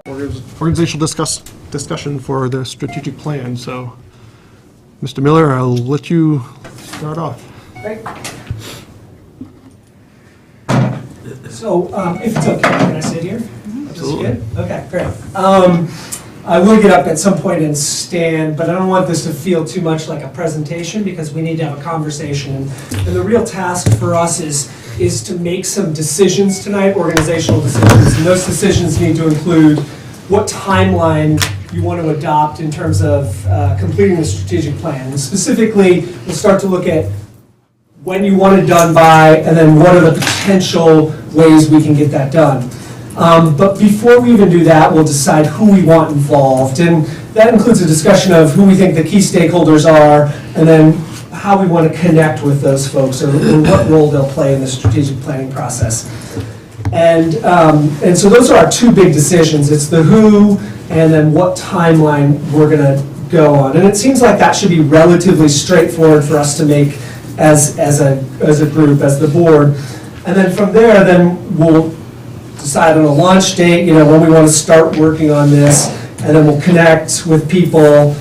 Organizational discussion for the strategic plan. So, Mr. Miller, I'll let you start off. Great. So, if it's okay, can I sit here? Absolutely. Is this good? Okay, great. I will get up at some point and stand, but I don't want this to feel too much like a presentation because we need to have a conversation. And the real task for us is to make some decisions tonight, organizational decisions. And those decisions need to include what timeline you want to adopt in terms of completing the strategic plan. And specifically, we'll start to look at when you want it done by, and then what are the potential ways we can get that done. But before we even do that, we'll decide who we want involved. And that includes a discussion of who we think the key stakeholders are, and then how we want to connect with those folks, or what role they'll play in the strategic planning process. And so those are our two big decisions. It's the who, and then what timeline we're going to go on. And it seems like that should be relatively straightforward for us to make as a group, as the board. And then from there, then we'll decide on a launch date, when we want to start working on this, and then we'll connect with people,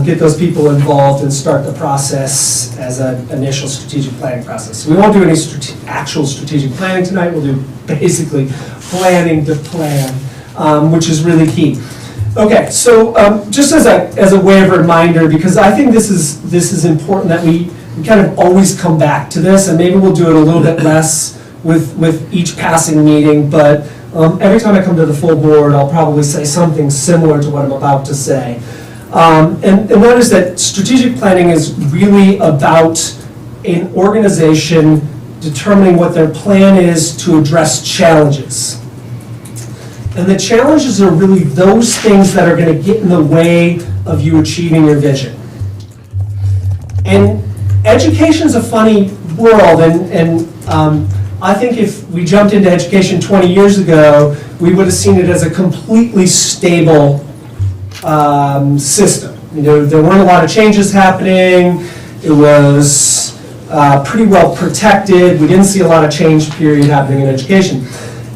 get those people involved, and start the process as an initial strategic planning process. So we won't do any actual strategic planning tonight. We'll do basically planning to plan, which is really key. Okay, so just as a way of reminder, because I think this is important that we kind of always come back to this, and maybe we'll do it a little bit less with each passing meeting, but every time I come to the full board, I'll probably say something similar to what I'm about to say. And that is that strategic planning is really about an organization determining what their plan is to address challenges. And the challenges are really those things that are going to get in the way of you achieving your vision. And education is a funny world, and I think if we jumped into education 20 years ago, we would have seen it as a completely stable system. There weren't a lot of changes happening. It was pretty well protected. We didn't see a lot of change period happening in education.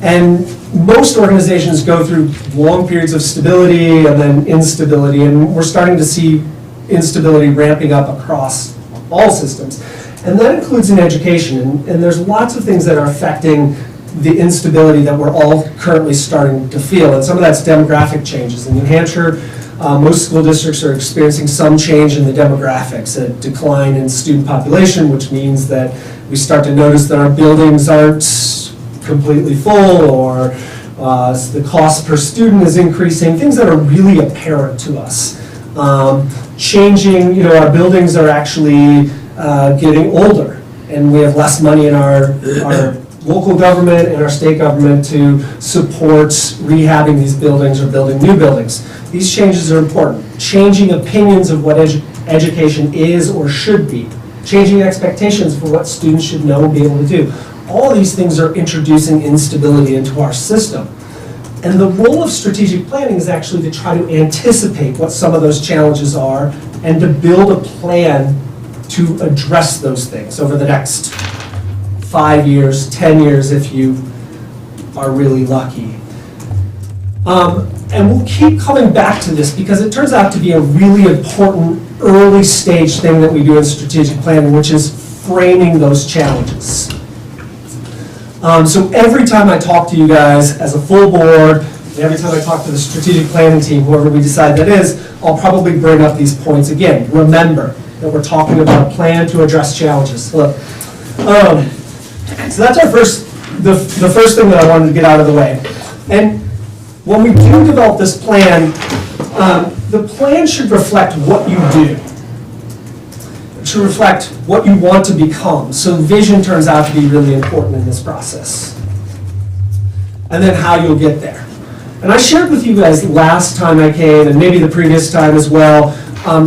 And most organizations go through long periods of stability and then instability, and we're starting to see instability ramping up across all systems. And that includes in education, and there's lots of things that are affecting the instability that we're all currently starting to feel, and some of that's demographic changes. In New Hampshire, most school districts are experiencing some change in the demographics, a decline in student population, which means that we start to notice that our buildings aren't completely full, or the cost per student is increasing, things that are really apparent to us. Changing, our buildings are actually getting older, and we have less money in our local government and our state government to support rehabbing these buildings or building new buildings. These changes are important. Changing opinions of what education is or should be. Changing expectations for what students should know and be able to do. All these things are introducing instability into our system. And the role of strategic planning is actually to try to anticipate what some of those challenges are and to build a plan to address those things over the next 5 years, 10 years if you are really lucky. And we'll keep coming back to this because it turns out to be a really important early stage thing that we do in strategic planning, which is framing those challenges. So every time I talk to you guys as a full board, and every time I talk to the strategic planning team, whoever we decide that is, I'll probably bring up these points again. Remember that we're talking about a plan to address challenges. Look, so that's the first thing that I wanted to get out of the way. And when we do develop this plan, the plan should reflect what you do. It should reflect what you want to become. So vision turns out to be really important in this process. And then how you'll get there. And I shared with you guys last time I came, and maybe the previous time as well,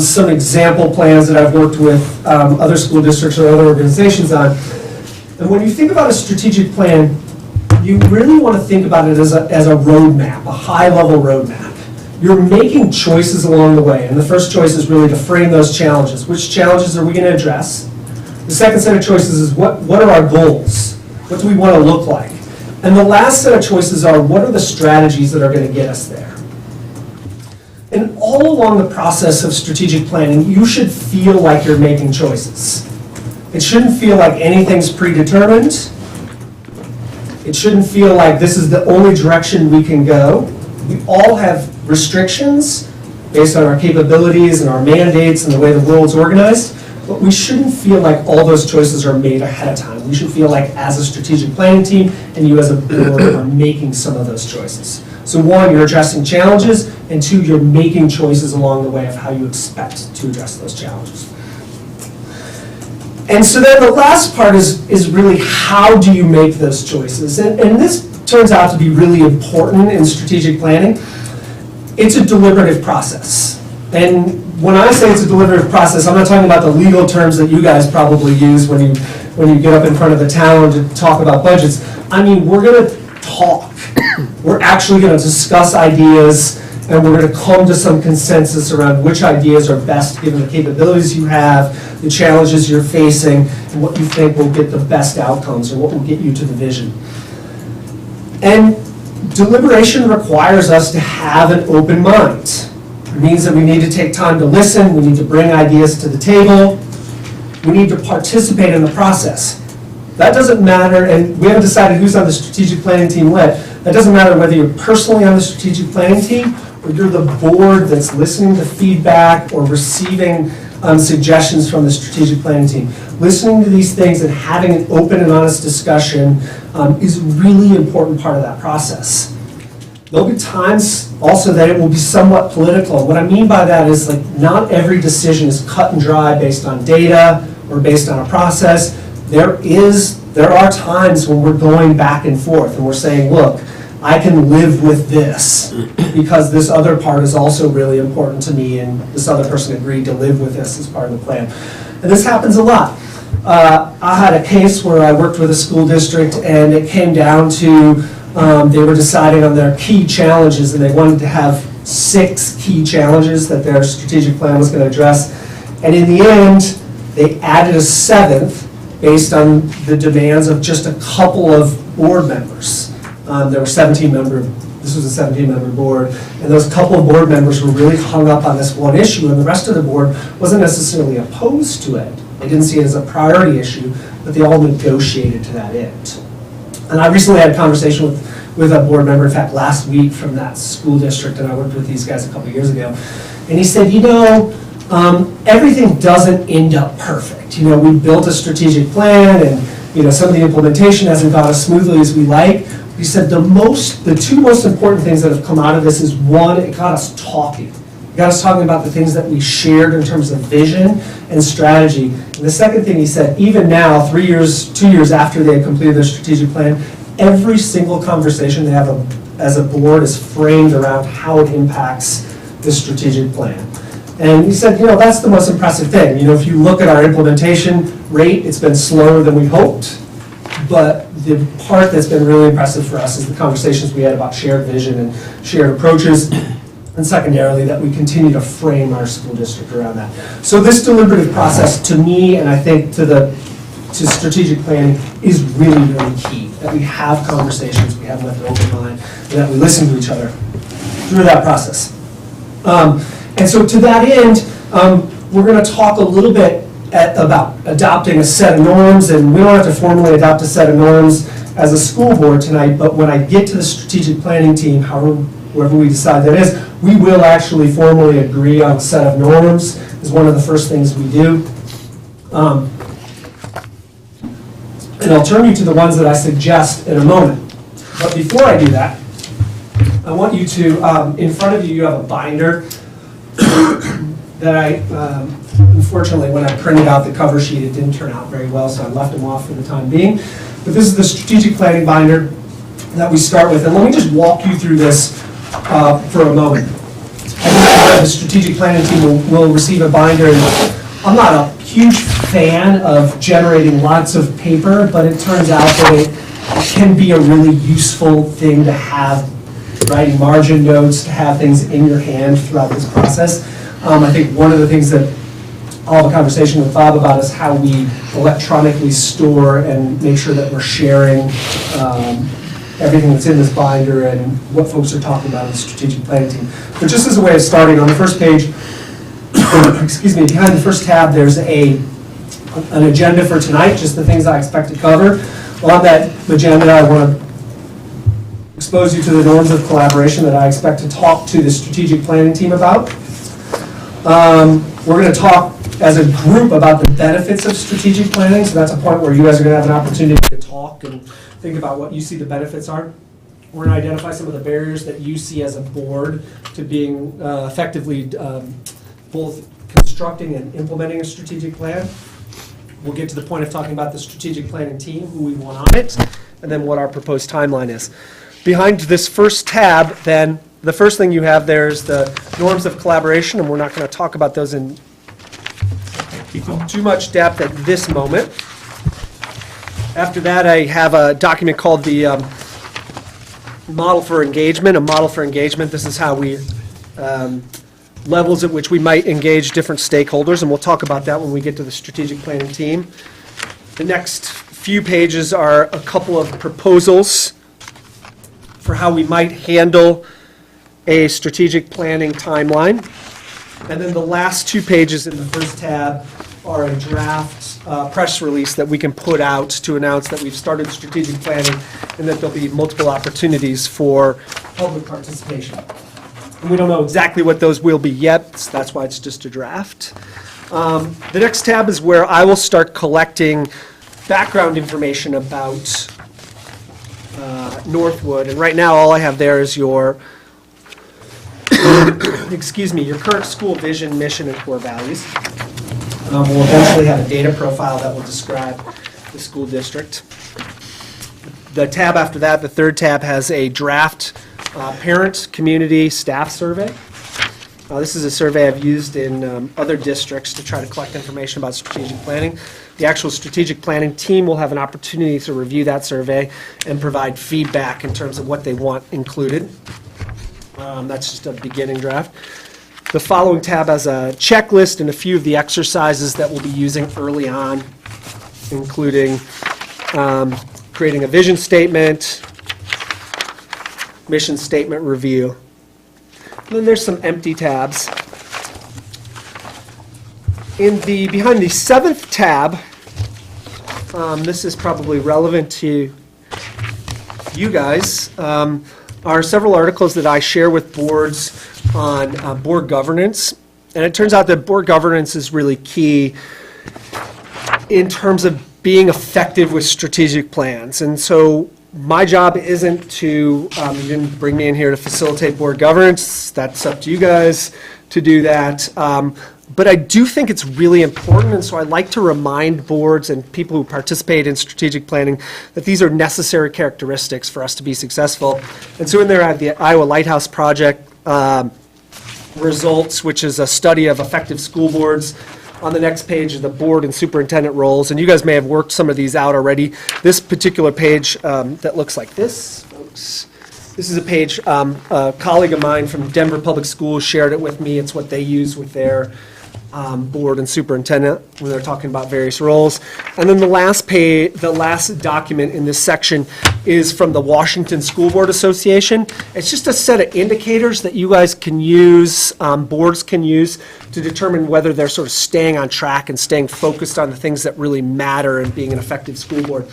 some example plans that I've worked with other school districts or other organizations on. And when you think about a strategic plan, you really want to think about it as a roadmap, a high-level roadmap. You're making choices along the way, and the first choice is really to frame those challenges. Which challenges are we going to address? The second set of choices is what are our goals? What do we want to look like? And the last set of choices are, what are the strategies that are going to get us there? And all along the process of strategic planning, you should feel like you're making choices. It shouldn't feel like anything's predetermined. It shouldn't feel like this is the only direction we can go. We all have restrictions based on our capabilities and our mandates and the way the world's organized, but we shouldn't feel like all those choices are made ahead of time. We should feel like, as a strategic planning team and you as a board, are making some of those choices. So one, you're addressing challenges, and two, you're making choices along the way of how you expect to address those challenges. And so then the last part is really, how do you make those choices? And this turns out to be really important in strategic planning. It's a deliberative process. And when I say it's a deliberative process, I'm not talking about the legal terms that you guys probably use when you get up in front of the town to talk about budgets. I mean, we're going to talk. We're actually going to discuss ideas, and we're going to come to some consensus around which ideas are best given the capabilities you have, the challenges you're facing, and what you think will get the best outcomes, or what will get you to the vision. And deliberation requires us to have an open mind. It means that we need to take time to listen, we need to bring ideas to the table, we need to participate in the process. That doesn't matter, and we haven't decided who's on the strategic planning team yet. That doesn't matter whether you're personally on the strategic planning team or you're the board that's listening to feedback or receiving suggestions from the strategic planning team. Listening to these things and having an open and honest discussion is a really important part of that process. There'll be times also that it will be somewhat political. What I mean by that is, like, not every decision is cut and dry based on data or based on a process. There are times when we're going back and forth and we're saying, look, I can live with this because this other part is also really important to me, and this other person agreed to live with this as part of the plan. And this happens a lot. I had a case where I worked with a school district, and it came down to they were deciding on their key challenges, and they wanted to have 6 key challenges that their strategic plan was going to address. And in the end, they added a 7th based on the demands of just a couple of board members. There were 17 members. This was a 17-member board, and those couple of board members were really hung up on this one issue, and the rest of the board wasn't necessarily opposed to it. They didn't see it as a priority issue, but they all negotiated to that end. And I recently had a conversation with a board member, in fact, last week, from that school district, and I worked with these guys a couple years ago, and he said, everything doesn't end up perfect. We built a strategic plan, and some of the implementation hasn't gone as smoothly as we like. He said the 2 most important things that have come out of this is, one, it got us talking. It got us talking about the things that we shared in terms of vision and strategy. And the second thing he said, even now, 2 years after they had completed their strategic plan, every single conversation they have as a board is framed around how it impacts the strategic plan. And he said, that's the most impressive thing. If you look at our implementation rate, it's been slower than we hoped. But the part that's been really impressive for us is the conversations we had about shared vision and shared approaches, and secondarily, that we continue to frame our school district around that. So this deliberative process, to me, and I think to strategic planning, is really, really key. That we have conversations, we have them with an open mind, and that we listen to each other through that process. And so to that end, we're going to talk a little bit about adopting a set of norms, and we don't have to formally adopt a set of norms as a school board tonight, but when I get to the strategic planning team, whoever we decide that is, we will actually formally agree on a set of norms, is one of the first things we do. And I'll turn you to the ones that I suggest in a moment. But before I do that, I want you to, in front of you, you have a binder that I, unfortunately, when I printed out the cover sheet, it didn't turn out very well, so I left them off for the time being. But this is the strategic planning binder that we start with. And let me just walk you through this for a moment. I think the strategic planning team will receive a binder. And I'm not a huge fan of generating lots of paper, but it turns out that it can be a really useful thing to have, writing margin notes, to have things in your hand throughout this process. I think one of the things that I'll have a conversation with Bob about is how we electronically store and make sure that we're sharing everything that's in this binder and what folks are talking about in the strategic planning team. But just as a way of starting, on the first page, excuse me, behind the first tab, there's an agenda for tonight, just the things I expect to cover. On that agenda, I want to expose you to the norms of collaboration that I expect to talk to the strategic planning team about. We're going to talk as a group about the benefits of strategic planning, so that's a point where you guys are going to have an opportunity to talk and think about what you see the benefits are. We're going to identify some of the barriers that you see as a board to being effectively both constructing and implementing a strategic plan. We'll get to the point of talking about the strategic planning team, who we want on it, and then what our proposed timeline is. Behind this first tab, then, the first thing you have there is the norms of collaboration, and we're not going to talk about those in too much depth at this moment. After that, I have a document called the model for engagement. A model for engagement, this is how we, levels at which we might engage different stakeholders, and we'll talk about that when we get to the strategic planning team. The next few pages are a couple of proposals for how we might handle a strategic planning timeline. And then the last 2 pages in the first tab are a draft press release that we can put out to announce that we've started strategic planning and that there'll be multiple opportunities for public participation. And we don't know exactly what those will be yet, so that's why it's just a draft. The next tab is where I will start collecting background information about Northwood, and right now all I have there is your excuse me, your current school vision, mission, and core values. We'll eventually have a data profile that will describe the school district. The tab after that, the third tab, has a draft parent, community, staff survey. This is a survey I've used in other districts to try to collect information about strategic planning. The actual strategic planning team will have an opportunity to review that survey and provide feedback in terms of what they want included. That's just a beginning draft. The following tab has a checklist and a few of the exercises that we'll be using early on, including creating a vision statement, mission statement review. And then there's some empty tabs. Behind the 7th tab, this is probably relevant to you guys, are several articles that I share with boards on board governance. And it turns out that board governance is really key in terms of being effective with strategic plans. And so my job isn't to, you didn't bring me in here to facilitate board governance. That's up to you guys to do that. But I do think it's really important, and so I like to remind boards and people who participate in strategic planning that these are necessary characteristics for us to be successful. And so in there I have the Iowa Lighthouse Project results, which is a study of effective school boards. On the next page are the board and superintendent roles, and you guys may have worked some of these out already. This particular page that looks like this, folks. This is a page, a colleague of mine from Denver Public Schools shared it with me. It's what they use with their board and superintendent when they're talking about various roles. And then the last page, the last document in this section is from the Washington School Board Association. It's just a set of indicators that you guys can use, boards can use, to determine whether they're sort of staying on track and staying focused on the things that really matter in being an effective school board.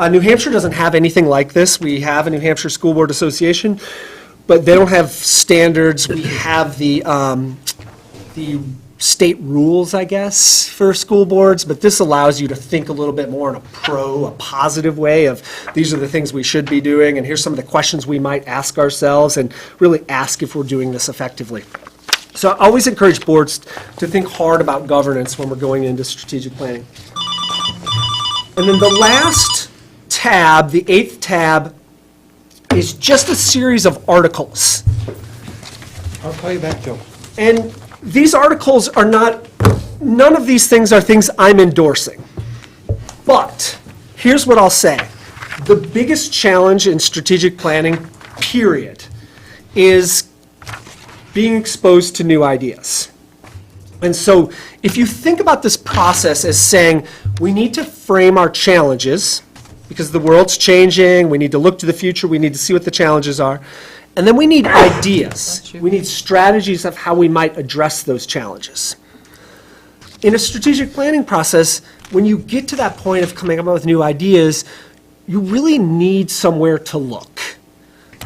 New Hampshire doesn't have anything like this. We have a New Hampshire School Board Association, but they don't have standards. We have the state rules, I guess, for school boards, but this allows you to think a little bit more in a positive way of these are the things we should be doing, and here's some of the questions we might ask ourselves, and really ask if we're doing this effectively. So I always encourage boards to think hard about governance when we're going into strategic planning. And then the last tab, the 8th tab, is just a series of articles. I'll call you back, Joe. And these articles are not, none of these things are things I'm endorsing. But here's what I'll say. The biggest challenge in strategic planning, period, is being exposed to new ideas. And so if you think about this process as saying, we need to frame our challenges, because the world's changing, we need to look to the future, we need to see what the challenges are. And then we need ideas. We need strategies of how we might address those challenges. In a strategic planning process, when you get to that point of coming up with new ideas, you really need somewhere to look.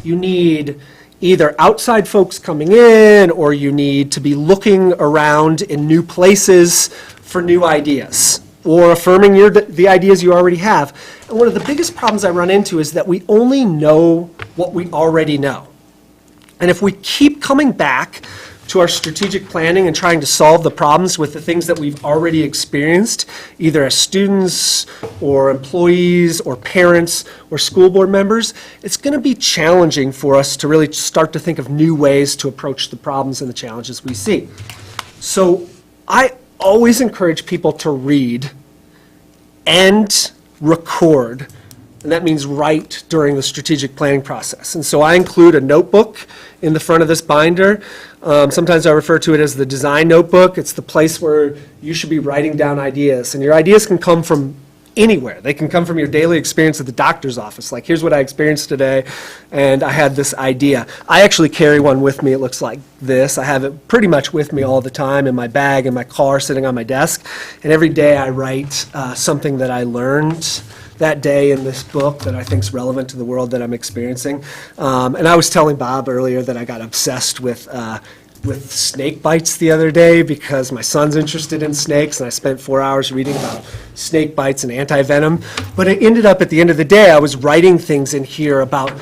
You need either outside folks coming in, or you need to be looking around in new places for new ideas, or affirming the ideas you already have. And one of the biggest problems I run into is that we only know what we already know. And if we keep coming back to our strategic planning and trying to solve the problems with the things that we've already experienced, either as students or employees or parents or school board members, it's going to be challenging for us to really start to think of new ways to approach the problems and the challenges we see. So I always encourage people to read and record, and that means write during the strategic planning process. And so I include a notebook in the front of this binder. Sometimes I refer to it as the design notebook. It's the place where you should be writing down ideas. And your ideas can come from anywhere. They can come from your daily experience at the doctor's office. Like, here's what I experienced today, and I had this idea. I actually carry one with me. It looks like this. I have it pretty much with me all the time in my bag, in my car, sitting on my desk. And every day I write something that I learned that day in this book that I think is relevant to the world that I'm experiencing. And I was telling Bob earlier that I got obsessed with snake bites the other day because my son's interested in snakes, and I spent 4 hours reading about snake bites and anti-venom. But it ended up, at the end of the day, I was writing things in here about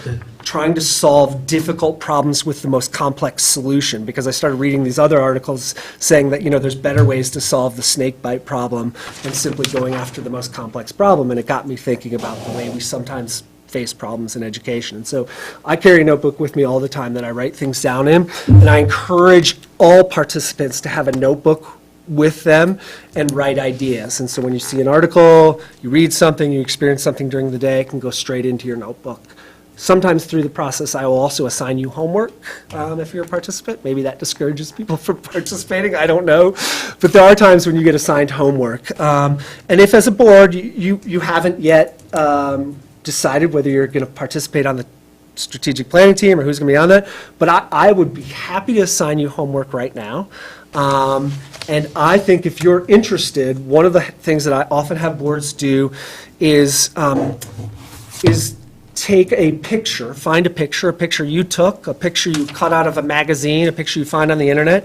trying to solve difficult problems with the most complex solution, because I started reading these other articles saying that, there's better ways to solve the snake bite problem than simply going after the most complex problem. And it got me thinking about the way we sometimes face problems in education. And so I carry a notebook with me all the time that I write things down in, and I encourage all participants to have a notebook with them and write ideas. And so when you see an article, you read something, you experience something during the day, it can go straight into your notebook. Sometimes through the process, I will also assign you homework if you're a participant. Maybe that discourages people from participating, I don't know. But there are times when you get assigned homework. And if as a board you haven't yet decided whether you're going to participate on the strategic planning team or who's going to be on that, but I would be happy to assign you homework right now. And I think if you're interested, one of the things that I often have boards do is take a picture, find a picture you took, a picture you cut out of a magazine, a picture you find on the internet,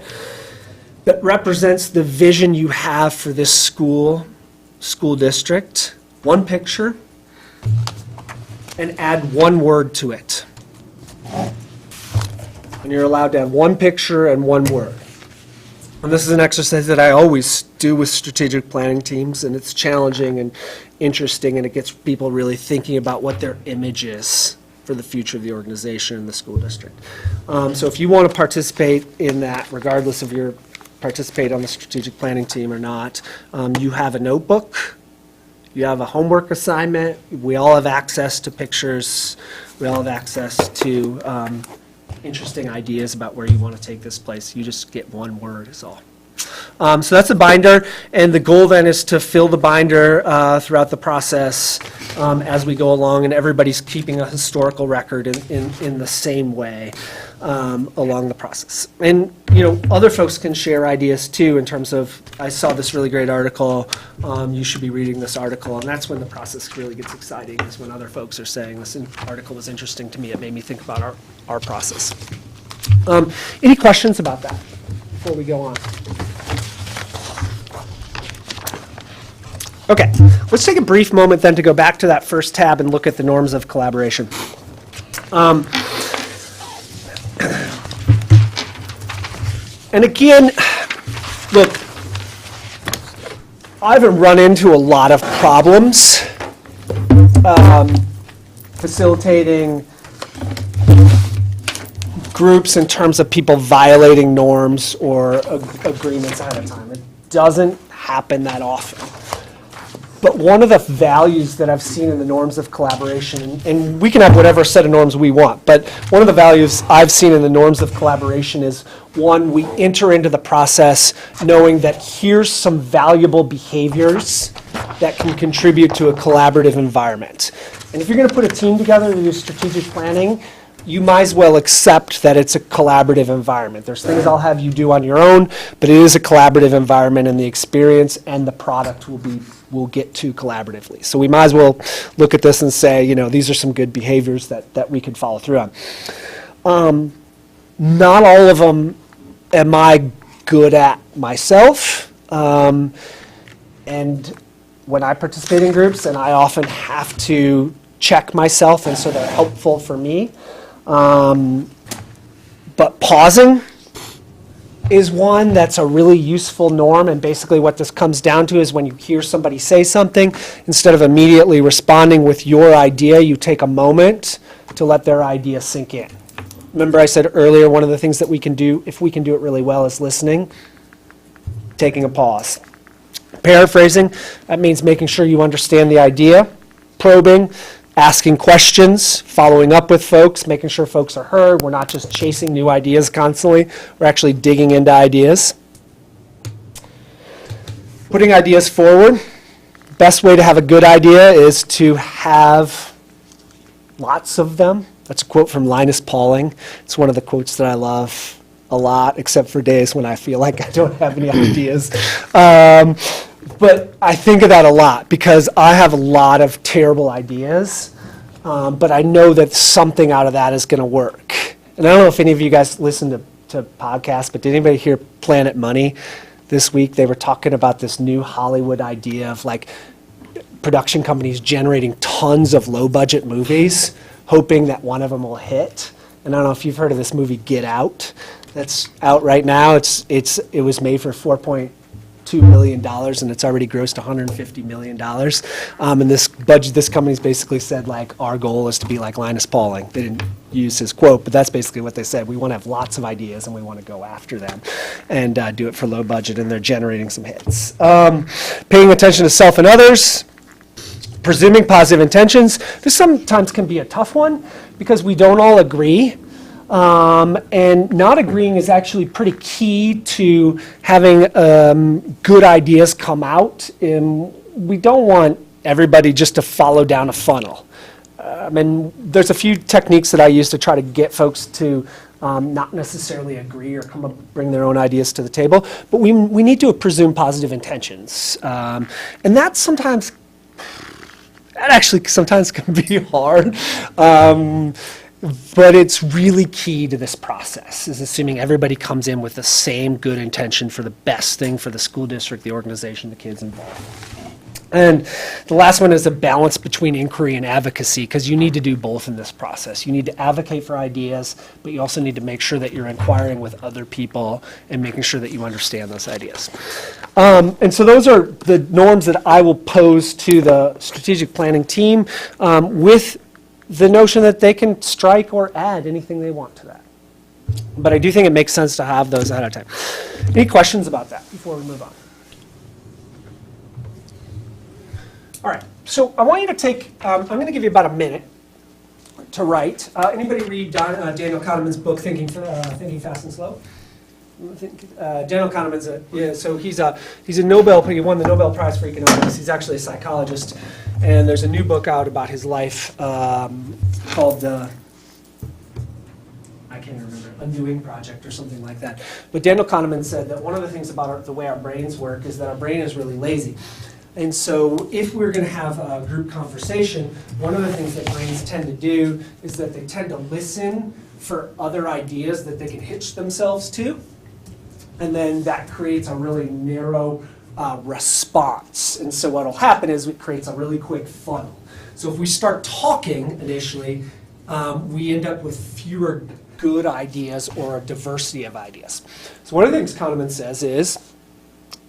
that represents the vision you have for this school district. One picture, and add one word to it. And you're allowed to have one picture and one word. And this is an exercise that I always do with strategic planning teams, and it's challenging and interesting, and it gets people really thinking about what their image is for the future of the organization and the school district. So if you want to participate in that, regardless of your participate on the strategic planning team or not, you have a notebook, you have a homework assignment, we all have access to pictures, we all have access to interesting ideas about where you want to take this place. You just get one word is all. So that's a binder, and the goal then is to fill the binder throughout the process as we go along, and everybody's keeping a historical record in the same way along the process. And other folks can share ideas too in terms of, I saw this really great article, you should be reading this article, and that's when the process really gets exciting, is when other folks are saying, this article was interesting to me, it made me think about our process. Any questions about that before we go on? Okay, let's take a brief moment then to go back to that first tab and look at the norms of collaboration. And again, look, I haven't run into a lot of problems facilitating groups in terms of people violating norms or agreements ahead of time. It doesn't happen that often. But one of the values that I've seen in the norms of collaboration, and we can have whatever set of norms we want, but one of the values I've seen in the norms of collaboration is, one, we enter into the process knowing that here's some valuable behaviors that can contribute to a collaborative environment. And if you're going to put a team together to do strategic planning, you might as well accept that it's a collaborative environment. There's things I'll have you do on your own, but it is a collaborative environment, and the experience and the product will get to collaboratively. So we might as well look at this and say, these are some good behaviors that we could follow through on. Not all of them am I good at myself. And when I participate in groups, and I often have to check myself, and so they're helpful for me. But pausing is one that's a really useful norm, and basically what this comes down to is when you hear somebody say something, instead of immediately responding with your idea, you take a moment to let their idea sink in. Remember I said earlier, one of the things that we can do, if we can do it really well, is listening, taking a pause. Paraphrasing, that means making sure you understand the idea, probing, asking questions, following up with folks, making sure folks are heard. We're not just chasing new ideas constantly. We're actually digging into ideas. Putting ideas forward. Best way to have a good idea is to have lots of them. That's a quote from Linus Pauling. It's one of the quotes that I love a lot, except for days when I feel like I don't have any ideas. But I think of that a lot because I have a lot of terrible ideas, but I know that something out of that is going to work. And I don't know if any of you guys listen to podcasts, but did anybody hear Planet Money this week? They were talking about this new Hollywood idea of like production companies generating tons of low-budget movies, hoping that one of them will hit. And I don't know if you've heard of this movie Get Out. That's out right now. It was made for $4.2 million, and it's already grossed $150 million. And this company's basically said, like, our goal is to be like Linus Pauling. They didn't use his quote, but that's basically what they said. We want to have lots of ideas, and we want to go after them and do it for low budget, and they're generating some hits. Paying attention to self and others. Presuming positive intentions. This sometimes can be a tough one because we don't all agree. And not agreeing is actually pretty key to having good ideas come out. We don't want everybody just to follow down a funnel. There's a few techniques that I use to try to get folks to not necessarily agree or bring their own ideas to the table, but we need to presume positive intentions. And that actually sometimes can be hard. But it's really key to this process, is assuming everybody comes in with the same good intention for the best thing for the school district, the organization, the kids involved. And the last one is a balance between inquiry and advocacy, because you need to do both in this process. You need to advocate for ideas, but you also need to make sure that you're inquiring with other people and making sure that you understand those ideas. And so those are the norms that I will pose to the strategic planning team with the notion that they can strike or add anything they want to that. But I do think it makes sense to have those ahead of time. Any questions about that before we move on? All right, so I want you to take, I'm going to give you about a minute to write. Anybody read Daniel Kahneman's book, Thinking Fast and Slow? Daniel Kahneman's he's a Nobel, he won the Nobel Prize for Economics. He's actually a psychologist. And there's a new book out about his life called I can't remember, Undoing Project or something like that. But Daniel Kahneman said that one of the things about the way our brains work is that our brain is really lazy. And so if we're going to have a group conversation, one of the things that brains tend to do is that they tend to listen for other ideas that they can hitch themselves to. And then that creates a really narrow response. And so what will happen is it creates a really quick funnel. So if we start talking initially, we end up with fewer good ideas or a diversity of ideas. So one of the things Kahneman says is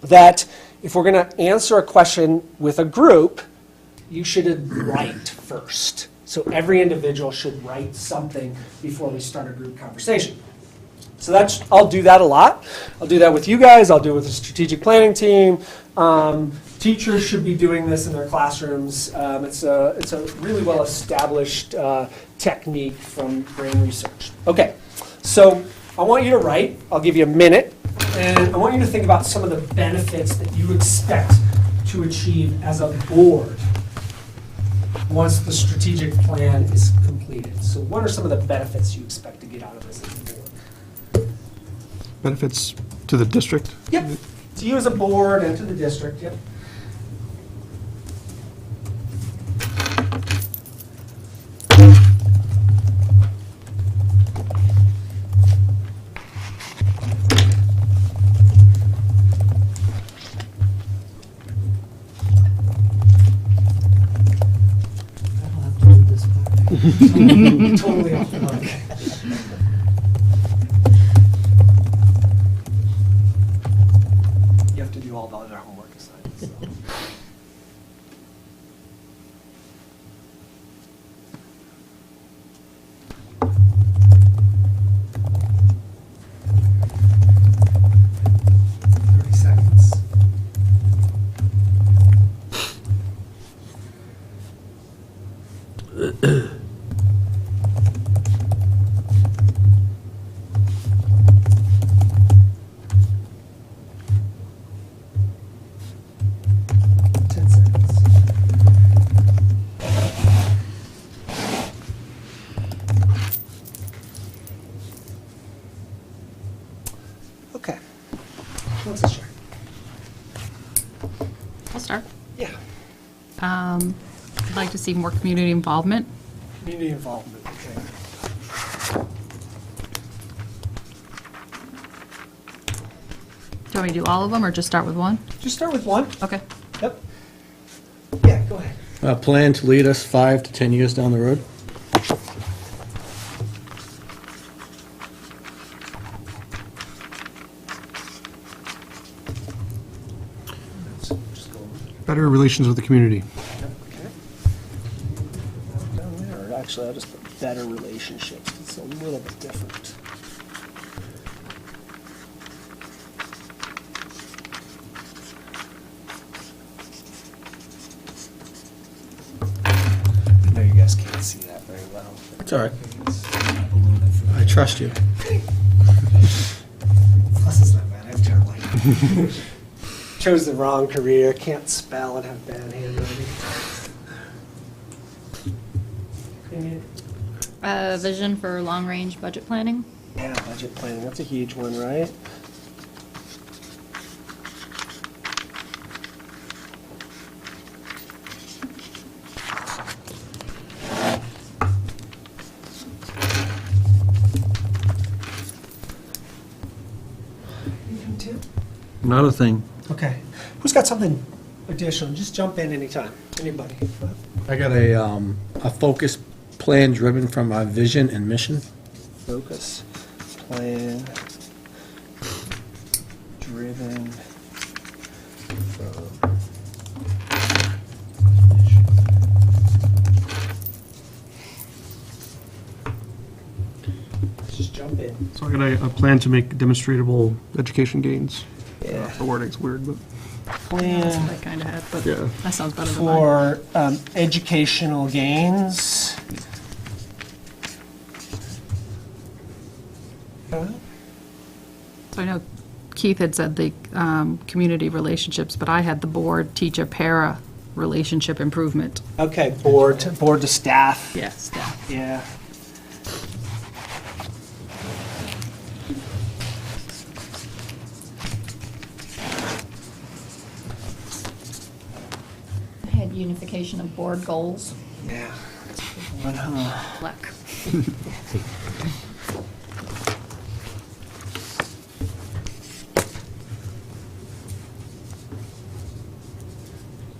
that if we're going to answer a question with a group, you should write first. So every individual should write something before we start a group conversation. So I'll do that a lot. I'll do that with you guys. I'll do it with the strategic planning team. Teachers should be doing this in their classrooms. It's a really well-established technique from brain research. Okay, so I want you to write. I'll give you a minute. And I want you to think about some of the benefits that you expect to achieve as a board once the strategic plan is completed? So what are some of the benefits you expect to get out of this as a board? Benefits to the district? Yep, to you as a board and to the district, yep. I'll have to do this back. Totally off the mark. You have to do all the other homework assignments. So. Seconds. Okay. What's the share? I'll start. Yeah. I'd like to see more community involvement. Community involvement, okay. Do you want me to do all of them or just start with one? Just start with one. Okay. Yep. Yeah, go ahead. A plan to lead us 5 to 10 years down the road? Just go Better relations with the community. okay. Down there, or actually, I'll just put better relationships. It's a little bit different. I know you guys can't see that very well. It's all right. It's a little bit further. I trust you. Plus, it's not bad. I have terrible. Chose the wrong career. Can't spell and have bad handwriting. Vision for long-range budget planning. Yeah, budget planning. That's a huge one, right? Not a thing. Okay. Who's got something additional? Just jump in anytime. Anybody. I got a focus plan driven from our vision and mission. Focus, plan, driven from. Just jump in. So I got a plan to make demonstrable education gains. Yeah. The wording's weird, but That's Plan what I kind of had, but Yeah. that sounds better than mine. for educational gains. Okay. So I know Keith had said the community relationships, but I had the board teacher-para relationship improvement. Okay, board to staff. Yes, yeah. Yeah. I had unification of board goals. Yeah. That's a good one, huh? Luck.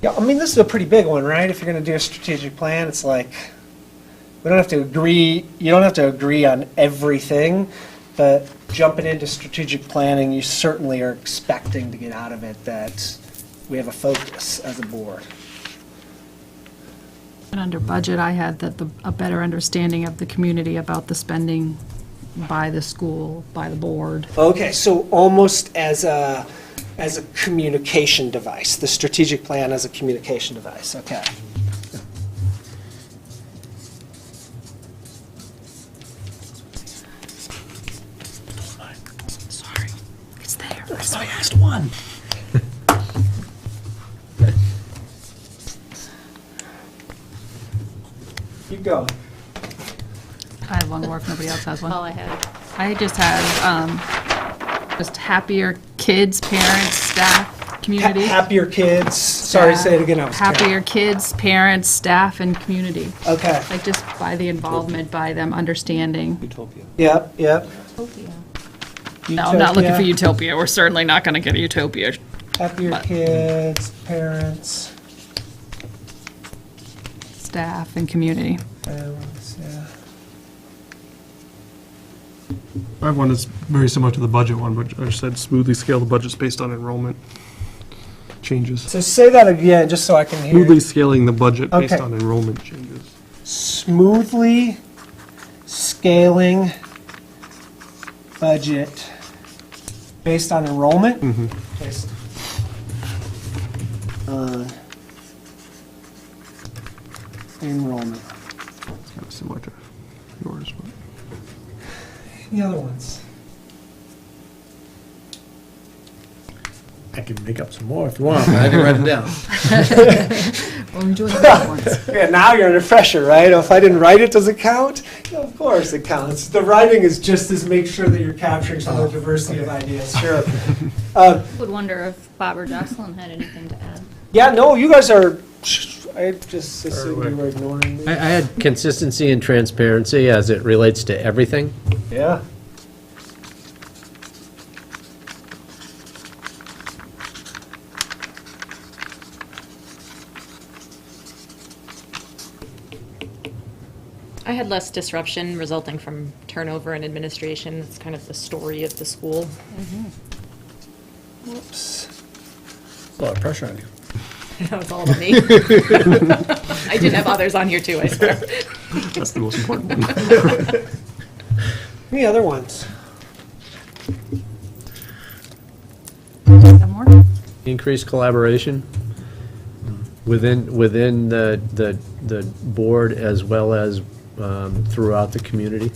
Yeah, I mean, this is a pretty big one, right? If you're going to do a strategic plan, it's like, we don't have to agree, you don't have to agree on everything, but jumping into strategic planning, you certainly are expecting to get out of it that we have a focus as a board. And under budget, I had that a better understanding of the community about the spending by the school, by the board. Okay, so almost as a communication device, the strategic plan as a communication device, okay. Sorry, it's there. So I asked one. keep going. I have one more if nobody else has one. All I had. I just had, just happier kids, parents, staff, community. Happier kids, sorry, say it again, I was Happier kids, parents, staff, and community. Okay, Like just by the involvement, by them understanding. yep, yep. No, I'm not looking for Utopia. utopia. We're certainly not going to get a utopia. Happier but- kids, parents, Staff and community. families, yeah. I have one that's very similar to the budget one, but I said smoothly scale the budgets based on enrollment changes. So say that again, just so I can hear. Smoothly scaling the budget based Okay. on enrollment changes. Smoothly scaling budget based on enrollment? Based on enrollment. It's kind of similar to yours, but. Any other ones? I can make up some more if you want, but I didn't write them down. Well, I'm doing the other ones. Yeah, now you're under pressure, right? If I didn't write it, does it count? Yeah, of course it counts. The writing is just to make sure that you're capturing some of the diversity of ideas, sure. Would wonder if Bob or Jocelyn had anything to add. Yeah, no, you guys are, I just assumed you were ignoring me. I had consistency and transparency as it relates to everything. Yeah. I had less disruption resulting from turnover in administration. That's kind of the story of the school. Whoops. A lot of pressure on you. That was all of me. I did have others on here too, I swear. That's the most important one. Any other ones? One more? Increased collaboration within the board as well as throughout the community.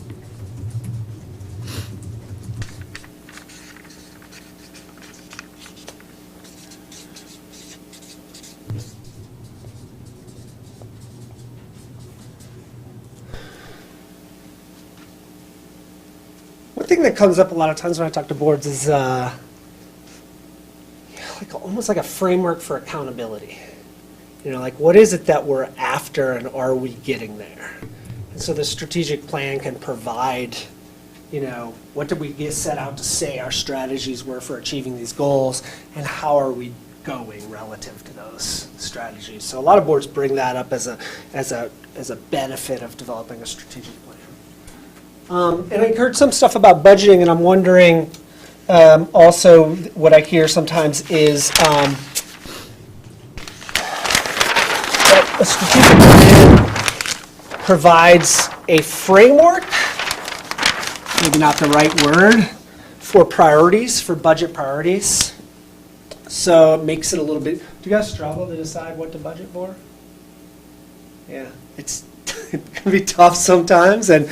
One thing that comes up a lot of times when I talk to boards is like almost like a framework for accountability. You know, like what is it that we're after and are we getting there? And so the strategic plan can provide, you know, what did we set out to say our strategies were for achieving these goals and how are we going relative to those strategies? So a lot of boards bring that up as a benefit of developing a strategic plan. And I heard some stuff about budgeting, and I'm wondering, also, what I hear sometimes is that a strategic plan provides a framework, maybe not the right word, for priorities, for budget priorities. So it makes it a little bit, do you guys struggle to decide what to budget for? Yeah, it can be tough sometimes, and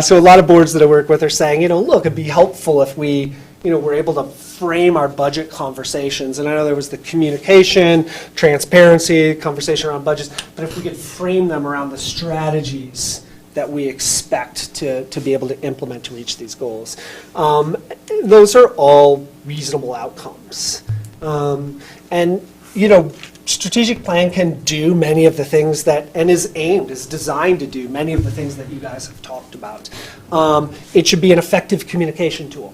so a lot of boards that I work with are saying, you know, look, it'd be helpful if we, you know, we're able to frame our budget conversations. And I know there was the communication, transparency, conversation around budgets, but if we could frame them around the strategies that we expect to be able to implement to reach these goals. Those are all reasonable outcomes. And, you know, strategic plan can do many of the things that, and is designed to do many of the things that you guys have talked about. It should be an effective communication tool.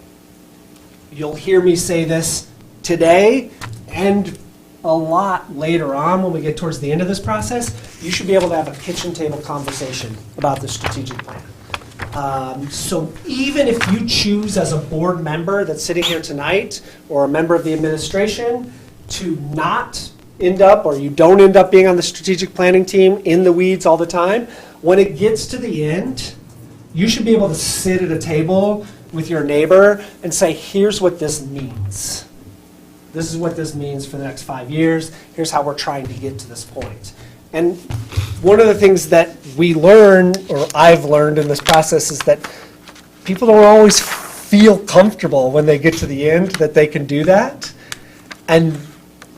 You'll hear me say this today and a lot later on when we get towards the end of this process. You should be able to have a kitchen table conversation about the strategic plan. So even if you choose as a board member that's sitting here tonight or a member of the administration to not end up, or you don't end up being on the strategic planning team in the weeds all the time, when it gets to the end, you should be able to sit at a table with your neighbor and say, here's what this means. This is what this means for the next 5 years. Here's how we're trying to get to this point. And one of the things that we learn, or I've learned in this process, is that people don't always feel comfortable when they get to the end that they can do that. And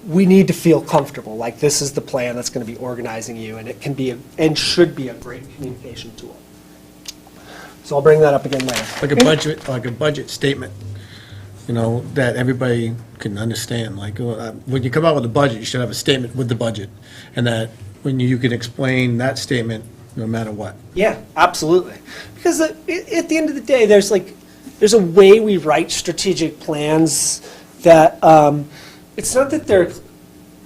we need to feel comfortable, like this is the plan that's going to be organizing you, and it can be, and should be a great communication tool. So I'll bring that up again later. Like a budget statement, that everybody can understand. Like, when you come out with a budget, you should have a statement with the budget, and that when you can explain that statement no matter what. Yeah, absolutely. Because at the end of the day, there's a way we write strategic plans that, it's not that they're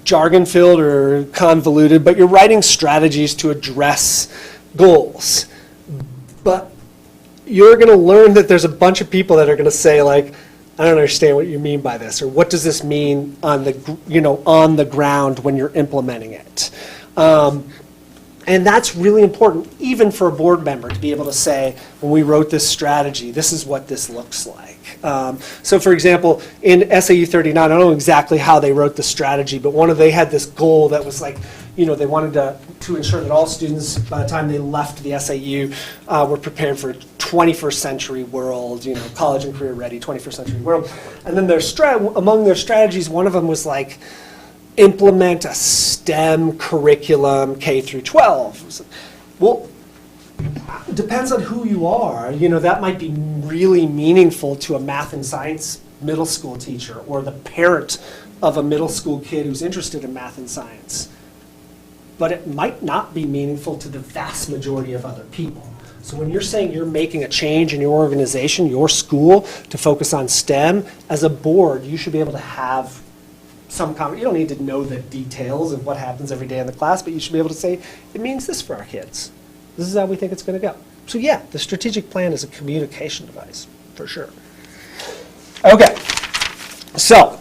jargon-filled or convoluted, but you're writing strategies to address goals. But you're going to learn that there's a bunch of people that are going to say, like, I don't understand what you mean by this, or what does this mean on the ground when you're implementing it. And that's really important, even for a board member, to be able to say, when we wrote this strategy, this is what this looks like. So for example, in SAU 39, I don't know exactly how they wrote the strategy, but they had this goal that was like, they wanted to ensure that all students, by the time they left the SAU, were prepared for a 21st century world, college and career ready, 21st century world. And then among their strategies, one of them was like, implement a STEM curriculum K through 12. Well, it depends on who you are. That might be really meaningful to a math and science middle school teacher or the parent of a middle school kid who's interested in math and science. But it might not be meaningful to the vast majority of other people. So when you're saying you're making a change in your organization, your school, to focus on STEM, as a board, you should be able to have some you don't need to know the details of what happens every day in the class, but you should be able to say, it means this for our kids. This is how we think it's going to go. So yeah, the strategic plan is a communication device, for sure. Okay, so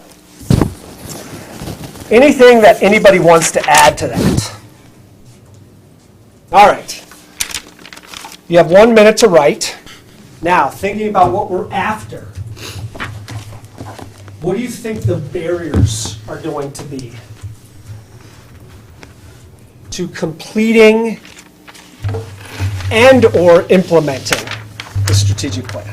anything that anybody wants to add to that? All right. You have 1 minute to write. Now, thinking about what we're after. What do you think the barriers are going to be to completing and or implementing the strategic plan?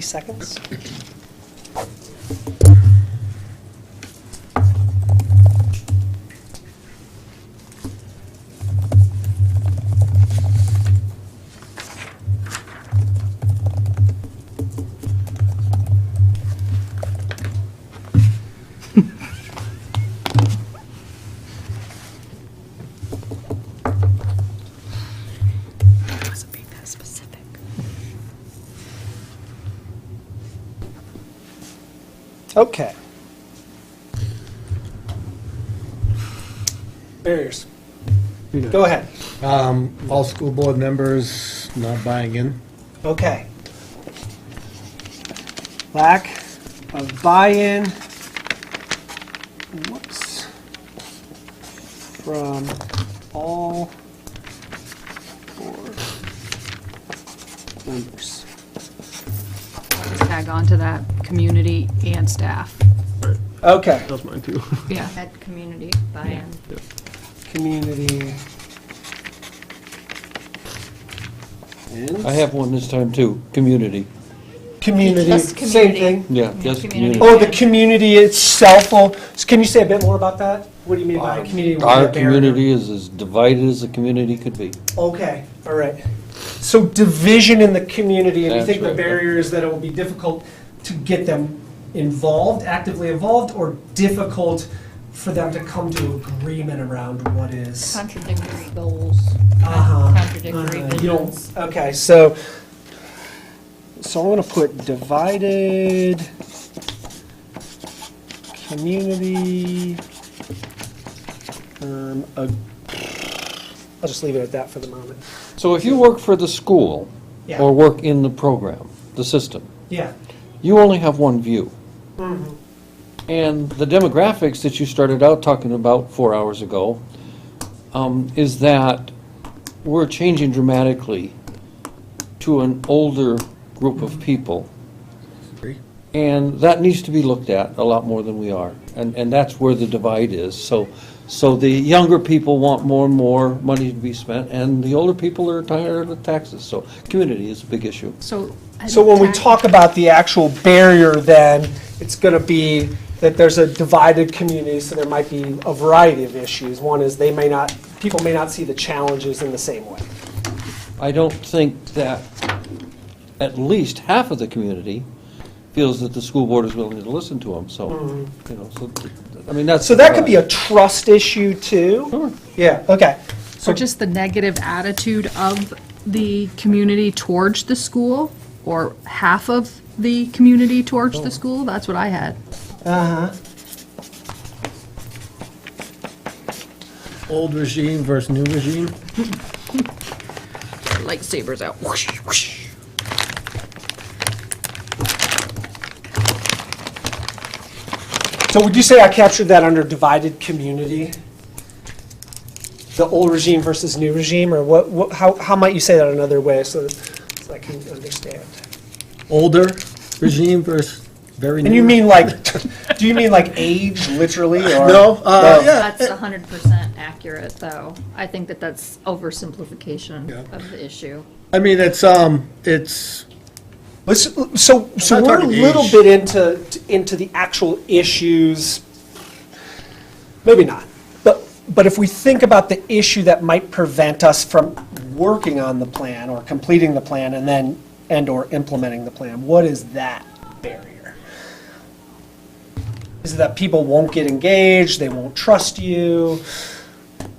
Seconds. Okay. Barriers. Go ahead. All school board members not buying in. Okay. Lack of buy-in. Whoops. From all board members. Tag on to that, community and staff. Okay. That was mine too. Yeah. Had community buy-in. Community. And I have one this time too, community. community, Just same community. thing. Yeah, just Community. community. Oh, the community itself, can you say a bit more about that? What do you mean by community? Our community is as divided as a community could be. Okay, all right. So division in the community, and you That's think the right. barrier is that it will be difficult to get them involved, actively involved, or difficult for them to come to agreement around what is? Contradictory goals. Contradictory You don't, visions. okay, so I'm gonna put divided community I'll just leave it at that for the moment. So if you work for the school Yeah. or work in the program, the system, Yeah. you only have one view. Mm-hmm. And the demographics that you started out talking about 4 hours ago is that we're changing dramatically to an older group of people. Agree. And that needs to be looked at a lot more than we are. And that's where the divide is. So the younger people want more and more money to be spent, and the older people are tired of the taxes. So community is a big issue. So. So when we talk about the actual barrier, then, it's going to be that there's a divided community, so there might be a variety of issues. One is people may not see the challenges in the same way. I don't think that at least half of the community feels that the school board is willing to listen to them, so, I mean, that's. So that could be a trust issue, too? Sure. Yeah, okay. So just the negative attitude of the community towards the school, or half of the community towards the school? That's what I had. Uh-huh. Old regime versus new regime. Lightsabers out. Whoosh, whoosh. So would you say I captured that under divided community? The old regime versus new regime, or how might you say that another way so I can understand? Older regime versus very new. And you mean do you mean like age, literally, or? No, yeah. That's 100% accurate, though. I think that that's oversimplification Yeah. of the issue. I mean, it's So not we're a talking little age. bit into the actual issues, maybe not. But if we think about the issue that might prevent us from working on the plan or completing the plan and/or implementing the plan, what is that barrier? Is it that people won't get engaged, they won't trust you,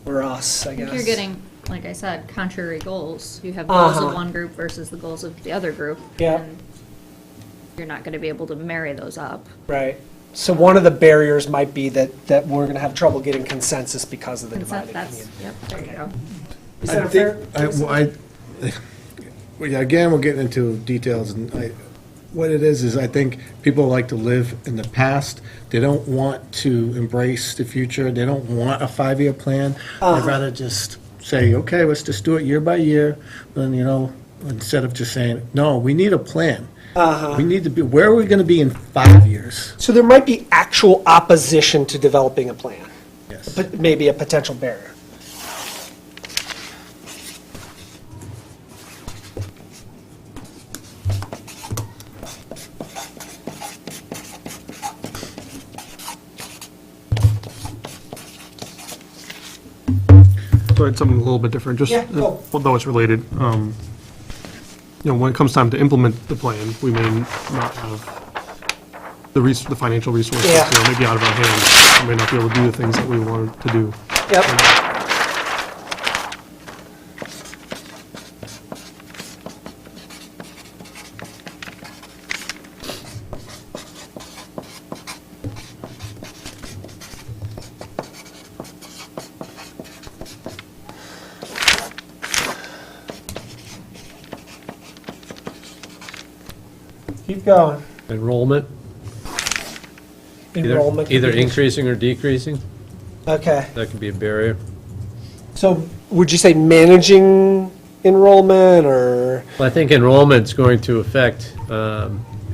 or us, I I guess? think you're getting, like I said, contrary goals. You have goals Uh-huh. of one group versus the goals of the other group. Yeah. And you're not going to be able to marry those up. Right. So one of the barriers might be that we're going to have trouble getting consensus because of the divided That's, community. yep, there you go. Is that a fair? Well, yeah, again, we're getting into details, and what it is I think people like to live in the past. They don't want to embrace the future. They don't want a 5-year plan. They'd rather just say, okay, let's just do it year by year, then, instead of just saying, no, we need a plan. We need to be, where are we going to be in 5 years? So there might be actual opposition to developing a plan, Yes. but maybe a potential barrier. So it's something a little bit different, just, Yeah, go. although it's related. When it comes time to implement the plan, we may not have the financial resources, Yeah. maybe out of our hands. We may not be able to do the things that we wanted to do. Yep. Keep going. Enrollment, Enrollment. either increasing or decreasing, Okay. that could be a barrier. So would you say managing enrollment, or? Well, I think enrollment's going to affect,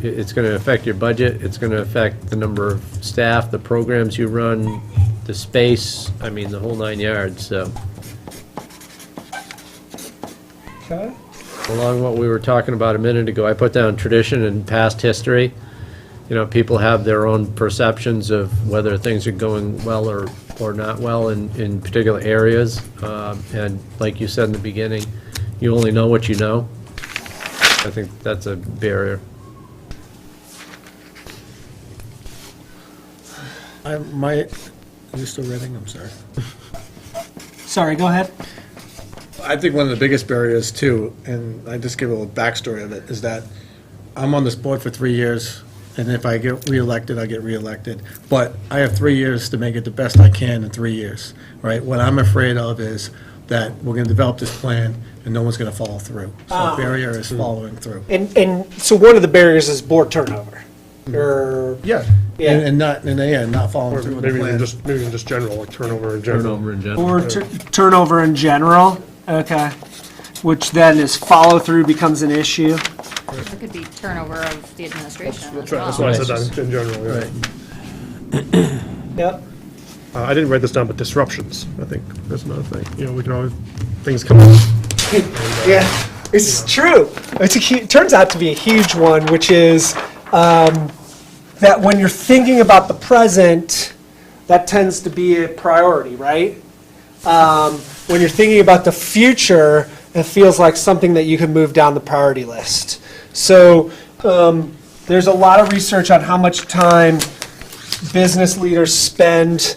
it's going to affect your budget, it's going to affect the number of staff, the programs you run, the space, I mean, the whole 9 yards, so. Okay. Along what we were talking about a minute ago, I put down tradition and past history. People have their own perceptions of whether things are going well or not well in particular areas. And like you said in the beginning, you only know what you know. I think that's a barrier. Are you still reading? I'm sorry. Sorry, go ahead. I think one of the biggest barriers too, and I just give a little backstory of it, is that I'm on this board for 3 years, And if I get reelected, I get reelected. But I have 3 years to make it the best I can in 3 years, right? What I'm afraid of is that we're going to develop this plan and no one's going to follow through. So the barrier is following through. And so one of the barriers is board turnover, or, Yeah. Yeah. And not following Or through with the maybe plan. even just general, like turnover in general. Turnover in general. or turnover in general, okay, which then is follow-through becomes an issue. It could be turnover of the administration as That's right, that's why I well. said that in general, yeah. Right. Yep. I didn't write this down, but disruptions, I think, that's another thing. You know, we can always, things come up. Yeah, it's true. It turns out to be a huge one, which is that when you're thinking about the present, that tends to be a priority, right? When you're thinking about the future, it feels like something that you can move down the priority list. So there's a lot of research on how much time business leaders spend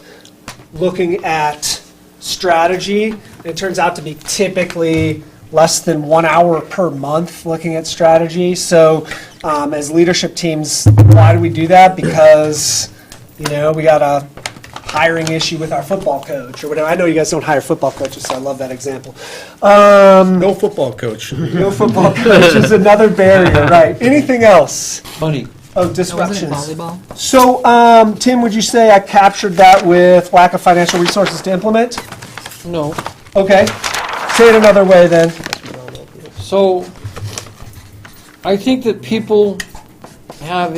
looking at strategy. It turns out to be typically less than 1 hour per month looking at strategy. So as leadership teams, why do we do that? Because, we got a hiring issue with our football coach or whatever. I know you guys don't hire football coaches, so I love that example. No football coach. No football coach is another barrier, right? Anything else? Money. Oh, Wasn't it disruptions. volleyball? So, Tim, would you say I captured that with lack of financial resources to implement? No. Okay. Say it another way then. So, I think that people have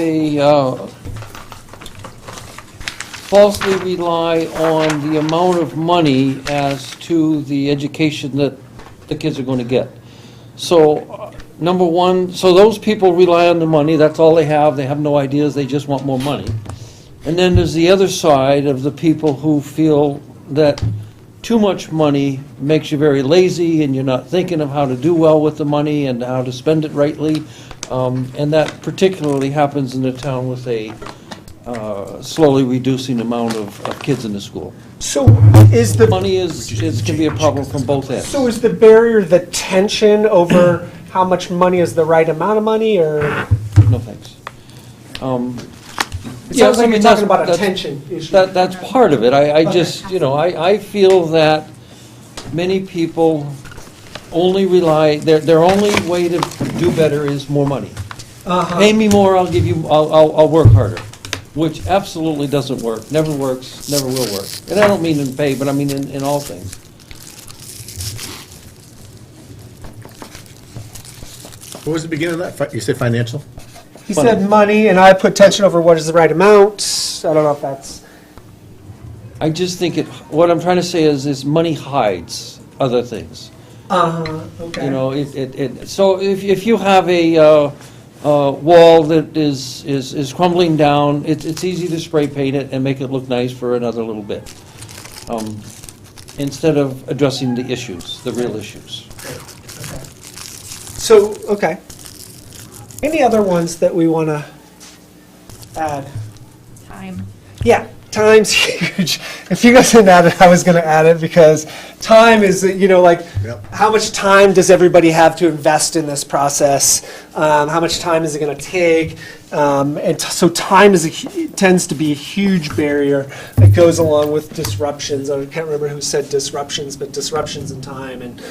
falsely rely on the amount of money as to the education that the kids are going to get. So, number one, so those people rely on the money, that's all they have no ideas, they just want more money. And then there's the other side of the people who feel that too much money makes you very lazy and you're not thinking of how to do well with the money and how to spend it rightly. And that particularly happens in a town with a slowly reducing amount of kids in the school. So is the Money can be a problem from both ends. so is the barrier the tension over how much money is the right amount of money, or No thanks. it sounds like you're talking about a tension issue? That's part of it. I just, I feel that many people only rely, their only way to do better is more money. Pay me more, I'll work harder, which absolutely doesn't work, never works, never will work. And I don't mean in pay, but I mean in all things. What was the beginning of that? You said financial? He said money, and I put tension over what is the right amount. I don't know if that's. I just think what I'm trying to say is money hides other things. Okay. So if you have a wall that is crumbling down, it's easy to spray paint it and make it look nice for another little bit, instead of addressing the issues, the real issues. So, okay. Any other ones that we want to add? Time. Yeah, time's huge. If you guys didn't add it, I was going to add it because time is, Yep. how much time does everybody have to invest in this process? How much time is it going to take? So time tends to be a huge barrier that goes along with disruptions. I can't remember who said disruptions, but disruptions in time and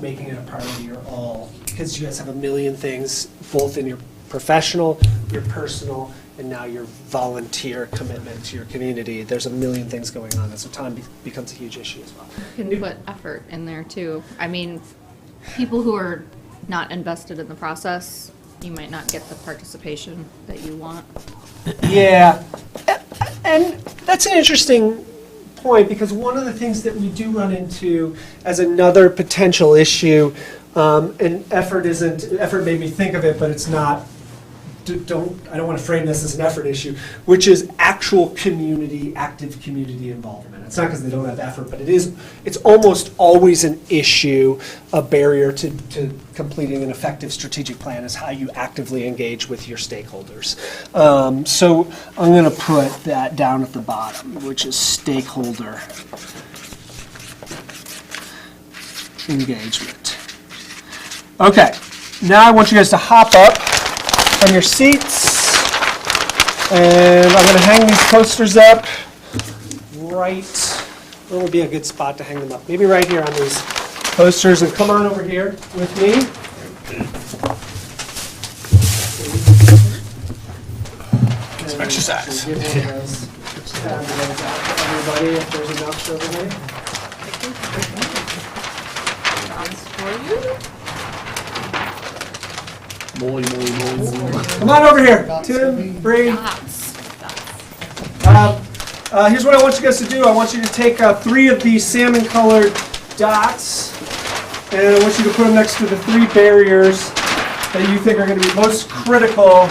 making it a priority are all, because you guys have a million things, both in your professional, your personal, and now your volunteer commitment to your community. There's a million things going on, and so time becomes a huge issue as well. You can put effort in there too. I mean, people who are not invested in the process, you might not get the participation that you want. Yeah, and that's an interesting point, because one of the things that we do run into as another potential issue, and effort made me think of it, but it's not, I don't want to frame this as an effort issue, which is actual active community involvement. It's not because they don't have effort, but it's almost always an issue, a barrier to completing an effective strategic plan is how you actively engage with your stakeholders. So I'm going to put that down at the bottom, which is stakeholder engagement. Okay, now I want you guys to hop up from your seats. And I'm going to hang these posters up right, where would be a good spot to hang them up? Maybe right here on these posters, and come on over here with me. Exercise. Give one of those tabloids out to everybody, if there's enough for everybody. Come on over here, Tim, Bree. Here's what I want you guys to do. I want you to take 3 of these salmon-colored dots, and I want you to put them next to the 3 barriers that you think are going to be most critical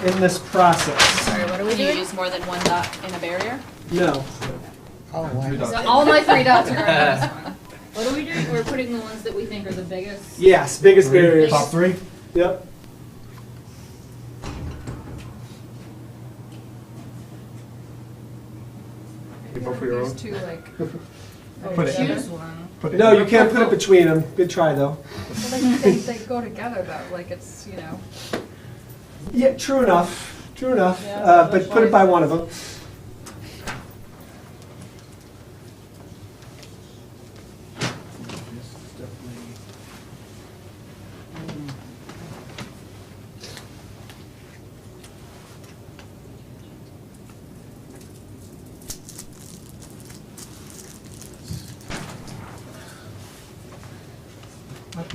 in this process. Sorry, what are we doing? Use more than one dot in a barrier? No. So all my 3 dots are going. What are we doing? We're putting the ones that we think are the biggest. Yes, biggest barriers. Top 3? Yep. These two, like, Put it in. choose one. No, you can't put it between them. Good try, though. Well, they go together though, like it's, you know. Yeah, true enough. True enough. Yeah, But put it by one of them.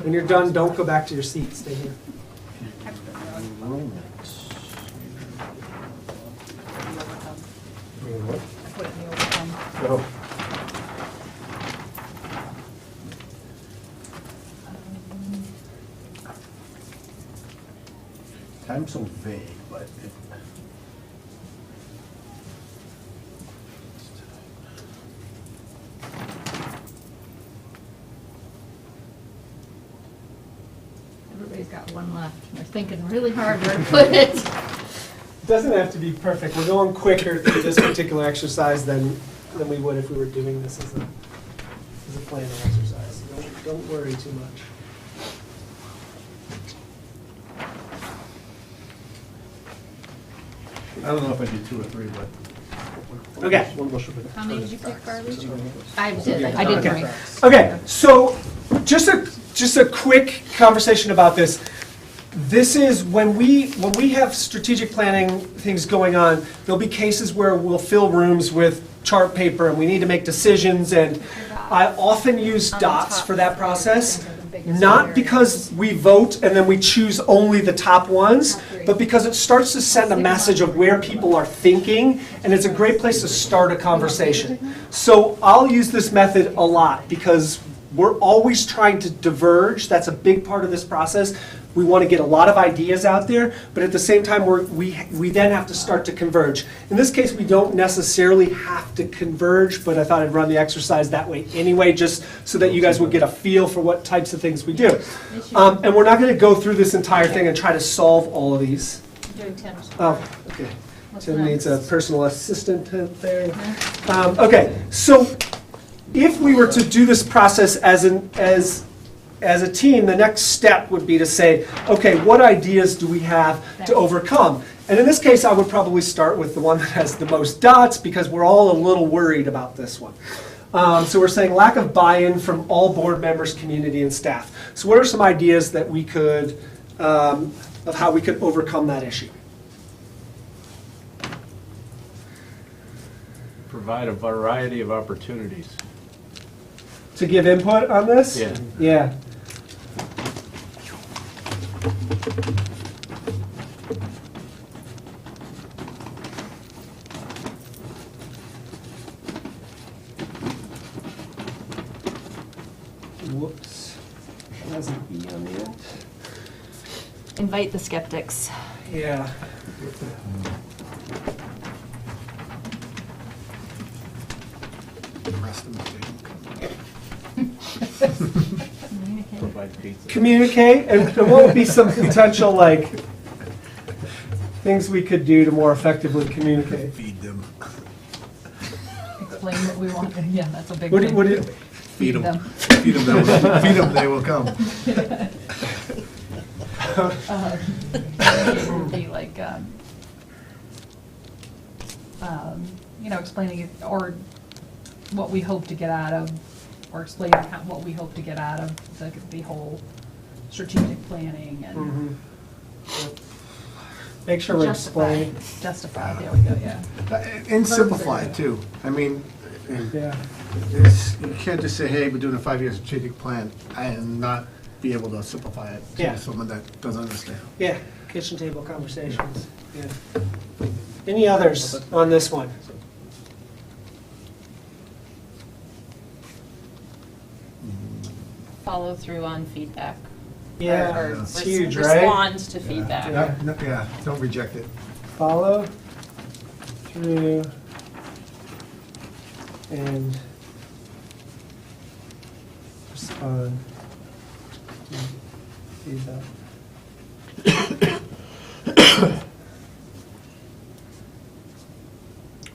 When you're done, don't go back to your seat. Stay here. I put it in the overcome. Time's so vague, but it... Everybody's got one left. They're thinking really hard where to put it. It doesn't have to be perfect. We're going quicker through this particular exercise than we would if we were doing this as a planning exercise. Don't worry too much. I don't know if I did 2 or 3, but... Okay. How many did you pick, Barbie? I did 3. Okay, so just a quick conversation about this. This is when we have strategic planning things going on, there'll be cases where we'll fill rooms with chart paper and we need to make decisions, and I often use dots for that process. Not because we vote and then we choose only the top ones, but because it starts to send a message of where people are thinking, and it's a great place to start a conversation. So I'll use this method a lot because we're always trying to diverge. That's a big part of this process. We want to get a lot of ideas out there, but at the same time, we then have to start to converge. In this case, we don't necessarily have to converge, but I thought I'd run the exercise that way anyway, just so that you guys would get a feel for what types of things we do. And we're not going to go through this entire thing and try to solve all of these. Doing Tim's. Oh, okay. Tim needs a personal assistant there. Okay, so if we were to do this process as a team, the next step would be to say, okay, what ideas do we have to overcome? And in this case, I would probably start with the one that has the most dots because we're all a little worried about this one. So we're saying lack of buy-in from all board members, community, and staff. So what are some ideas that we could, of how we could overcome that issue? Provide a variety of opportunities. To give input on this? Yeah. Yeah. Whoops. It has an E on the end. Invite the skeptics. Yeah. Provide pizza. Communicate, and what would be some potential, like, things we could do to more effectively communicate? Feed them. Explain what we want, yeah, that's a big What thing. do you, Feed them. Feed them, they will come. about? It would be like, explaining it, or what we hope to get out of, or explaining what we hope to get out of the whole strategic planning and Make sure we're explaining. justify, there we go, yeah. And simplify it too. I mean, Yeah. you can't just say, hey, we're doing a 5-year strategic plan and not be able to simplify it Yeah. to someone that doesn't understand. Yeah, kitchen table conversations, yeah. Any others on this one? Follow through on feedback. Yeah, Or it's huge, right? respond to feedback. Yeah, don't reject it. Follow through and respond to feedback.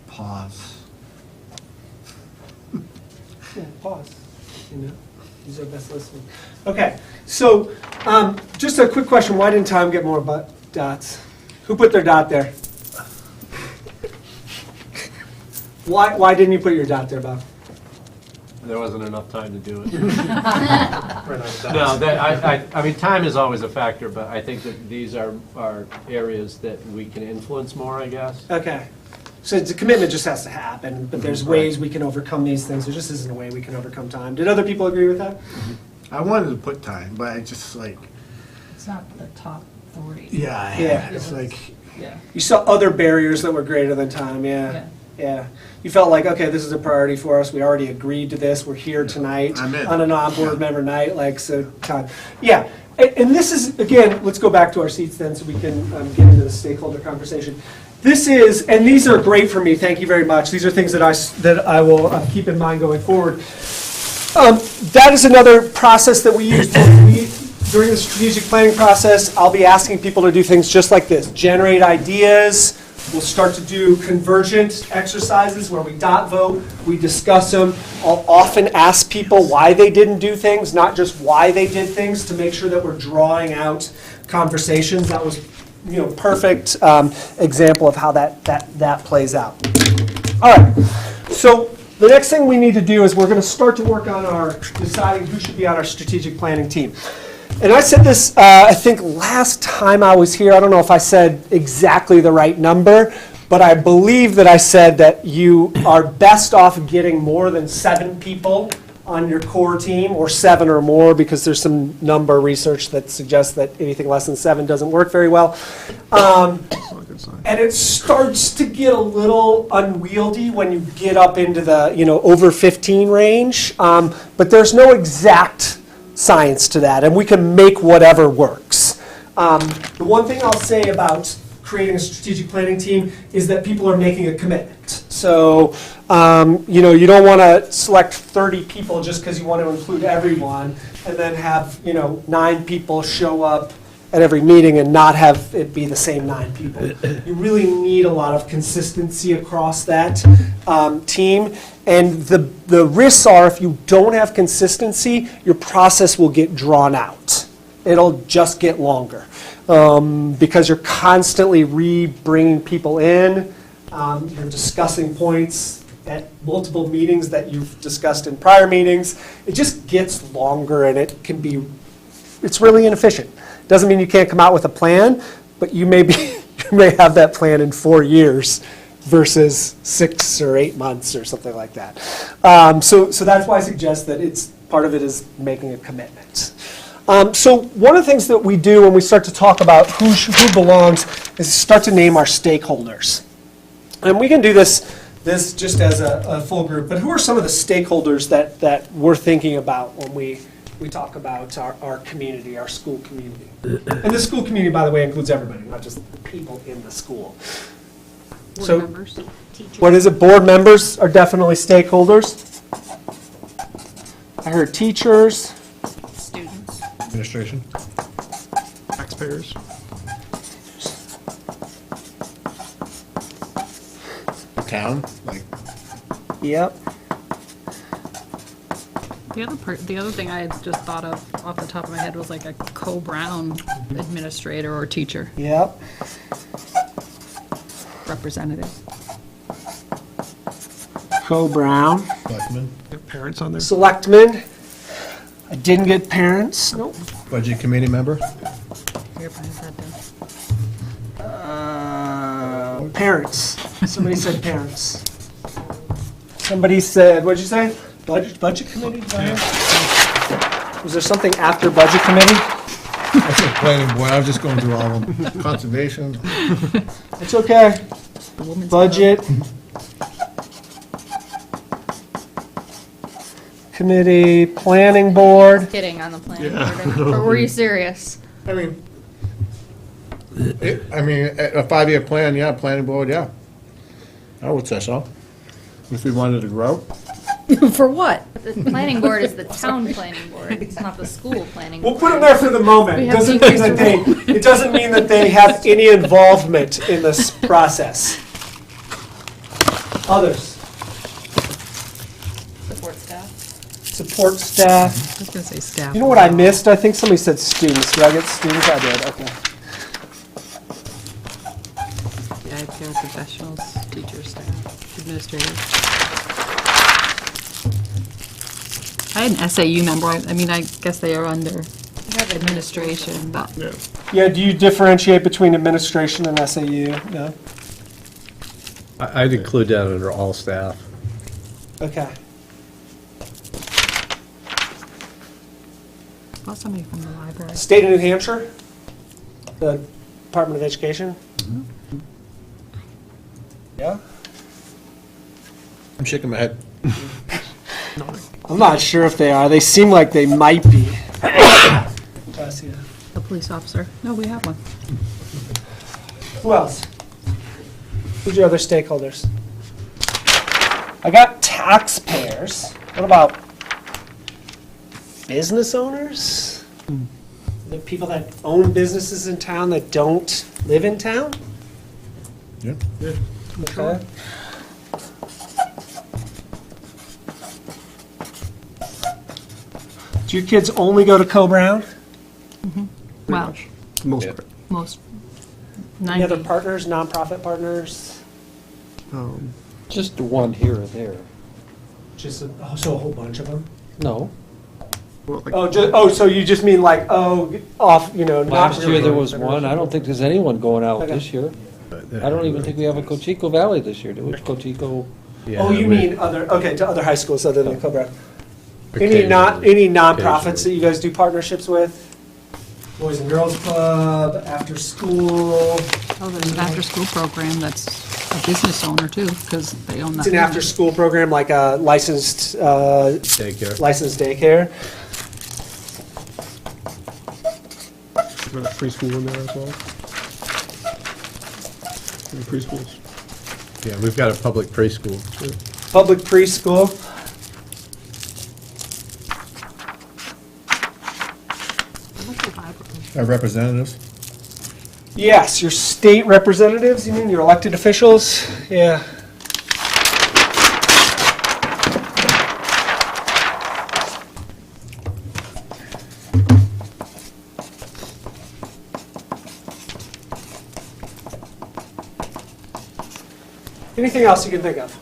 Pause. Yeah, pause, use our best listening. Okay, so, just a quick question, why didn't Tom get more dots? Who put their dot there? Why didn't you put your dot there, Bob? There wasn't enough time to do it. No, I mean, time is always a factor, but I think that these are areas that we can influence more, I guess. Okay, so the commitment just has to happen, but there's ways we can overcome these things, there just isn't a way we can overcome time. Did other people agree with that? I wanted to put time, but I just like, It's not the top 3. Yeah. it's like, Yeah. You saw other barriers that were greater than time, yeah. Yeah. You felt like, okay, this is a priority for us, we already agreed to this, we're here tonight I'm in. on a non-board member night, like, so, time. Yeah, and this is, again, let's go back to our seats then so we can get into the stakeholder conversation. This is, and these are great for me, thank you very much. These are things that I will keep in mind going forward. That is another process that we use. During the strategic planning process, I'll be asking people to do things just like this. Generate ideas. We'll start to do convergent exercises where we dot vote, we discuss them. I'll often ask people why they didn't do things, not just why they did things, to make sure that we're drawing out conversations. That was, perfect example of how that plays out. All right, so the next thing we need to do is we're going to start to work on our deciding who should be on our strategic planning team. And I said this, I think last time I was here, I don't know if I said exactly the right number, but I believe that I said that you are best off getting more than 7 people on your core team, or 7 or more, because there's some number research that suggests that anything less than 7 doesn't work very well. And it starts to get a little unwieldy when you get up into the, over 15 range, but there's no exact science to that, and we can make whatever works. The one thing I'll say about creating a strategic planning team is that people are making a commitment. So, you don't want to select 30 people just because you want to include everyone, and then have, 9 people show up at every meeting and not have it be the same 9 people. You really need a lot of consistency across that team. And the risks are, if you don't have consistency, your process will get drawn out. It'll just get longer because you're constantly bringing people in. You're discussing points at multiple meetings that you've discussed in prior meetings. It just gets longer, and it's really inefficient. Doesn't mean you can't come out with a plan, but you may have that plan in 4 years versus 6 or 8 months or something like that. So that's why I suggest that part of it is making a commitment. So one of the things that we do when we start to talk about who belongs is start to name our stakeholders. And we can do this just as a full group, but who are some of the stakeholders that we're thinking about when we talk about our community, our school community? And the school community, by the way, includes everybody, not just the people in the school. Board members, teachers. What is it? Board members are definitely stakeholders. I heard teachers. Students. Administration. Taxpayers. town, like, Yep. The other thing I had just thought of off the top of my head was like a Co-Brown administrator or teacher Yep. representative. Co-Brown. Selectmen, Parents on there? Selectmen. I didn't get parents. Nope. budget committee member? Here, pass that down. Parents. Somebody said parents. Somebody said, what'd you say? Budget committee? Did I hear? Was there something after budget committee? I said planning board, I was just going through all of them. Conservation. It's okay. The Women's Budget. Committee, planning board. Kidding on the planning board. Or were you serious? I mean, a 5-year plan, yeah, planning board, yeah. I would say so. If we wanted to grow. Club. For what? The planning board is the town planning board. It's not the school planning We'll board. put them there for the moment. We It have doesn't mean decreased that it doesn't mean that they have any involvement in this process. Others, Support staff. support staff. I was gonna say staff. You know what I missed? I think somebody said students. Did I get students? I did, okay. Yeah, paraprofessionals, teachers, staff, administrators. I had an SAU member, I mean, I guess they are under administration, but Yeah, do you differentiate between administration and SAU? No? I'd include that under all staff. Okay. well, somebody from the library. State of New Hampshire? The Department of Education? Yeah? I'm shaking my head. I'm not sure if they are. They seem like they might be. A police officer. No, we have one. Who else? Who's your other stakeholders? I got taxpayers. What about business owners? The people that own businesses in town that don't live in town? Yeah. Okay. Do your kids only go to Co-Brown? Well, Most of it. most, Any other 90. partners, nonprofit partners? Just one here or there. Just a whole bunch of them? No. Well, like- So you just mean like, off, not Last year there really. was one. I don't think there's anyone going out Okay. this year. I don't even think we have a Cocheco Valley this year, do we? Cocheco, Oh, you mean other, okay, to other high schools other than Co-Brown. Any Occasionally. nonprofits that you guys do partnerships with? Boys and Girls Club, after school, Oh, there's an after-school program that's a business owner too, because they own that. it's an after-school program like a licensed Daycare. daycare. Is there a preschool in there as well? Any preschools? Yeah, we've got a public preschool. Public preschool. Our representatives. Yes, your state representatives, you mean, your elected officials? Yeah. Anything else you can think of?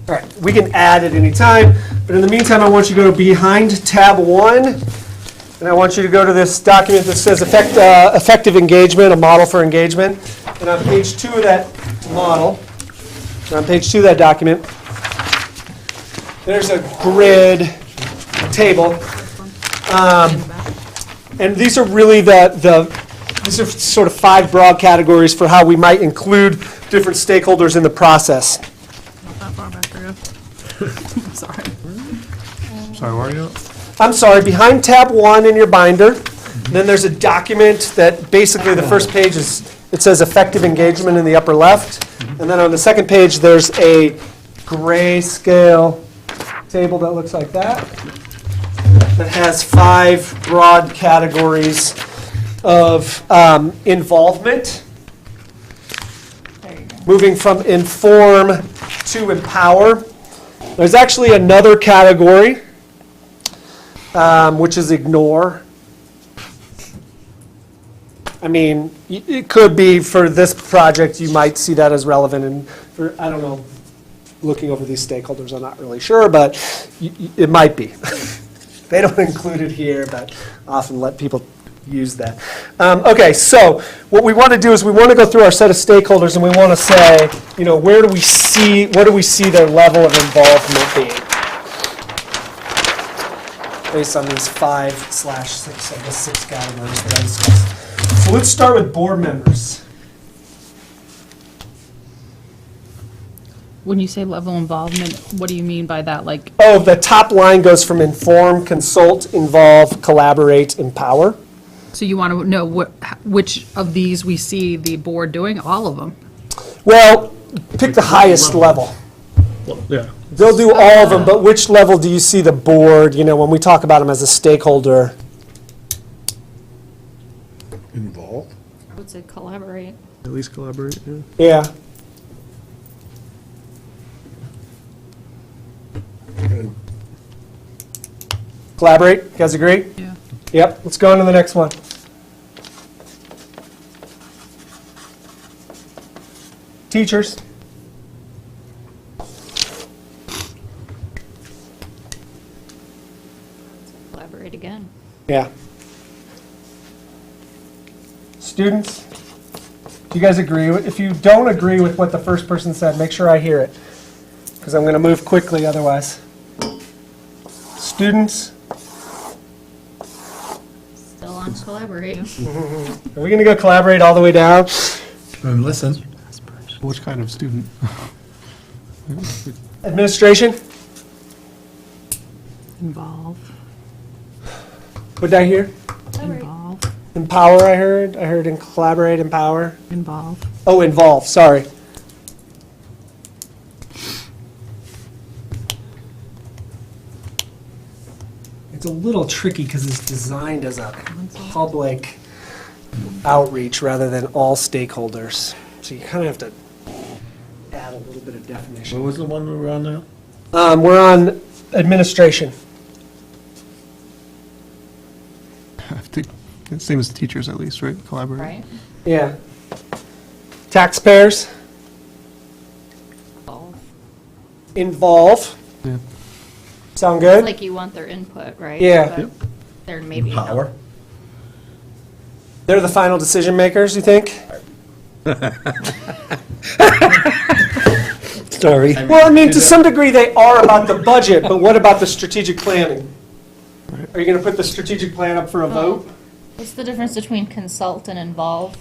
All right, we can add at any time, but in the meantime, I want you to go behind tab 1, and I want you to go to this document that says effective engagement, a model for engagement. And on page 2 of that model, on page 2 of that document, there's a grid table. And these are really these are sort of 5 broad categories for how we might include different stakeholders in the process. Not that far back there. Sorry. Sorry, where are you? I'm sorry, behind tab 1 in your binder, then there's a document that basically the first page it says effective engagement in the upper left. And then on the second page, there's a grayscale table that looks like that has 5 broad categories of involvement, moving from inform to empower. There's actually another category which is ignore. I mean, it could be for this project, you might see that as relevant, and for, I don't know, looking over these stakeholders, I'm not really sure, but it might be. They don't include it here, but often let people use that. Okay, so what we want to do is we want to go through our set of stakeholders, and we want to say, you know, what do we see their level of involvement being? Based on these 5/6, I guess 6 categories that I discussed. So let's start with board members. When you say level involvement, what do you mean by that? Like, Oh, the top line goes from inform, consult, involve, collaborate, empower. so you want to know which of these we see the board doing? All of them? Well, pick the highest level. Yeah. They'll do all of them, but which level do you see the board, you know, when we talk about them as a stakeholder? Involved, I would say collaborate. at least collaborate, yeah. Yeah. Collaborate, you guys agree? Yeah. Yep, let's go on to the next one. Teachers. Collaborate again. Yeah. Students, do you guys agree? If you don't agree with what the first person said, make sure I hear it, because I'm going to move quickly otherwise. Students, Still on collaborate. are we going to go collaborate all the way down? And listen. Which kind of student? Administration, Involve, what did I hear? involve, Empower, I heard. I heard in collaborate, empower. involve. Oh, involve, sorry. It's a little tricky because it's designed as a public outreach rather than all stakeholders. So you kind of have to add a little bit of definition. What was the one we were on now? We're on administration. I think, same as teachers at least, right? Collaborate. Right? Yeah. Taxpayers, Involve. involve. Yeah. Sound good? Like you want their input, right? Yeah. But they're maybe Power. They're the final decision makers, you think? Sorry. Well, I mean, to some degree, they are about the budget, but what about the strategic planning? Are you going to put the strategic plan up for a vote? What's the difference between consult and involve?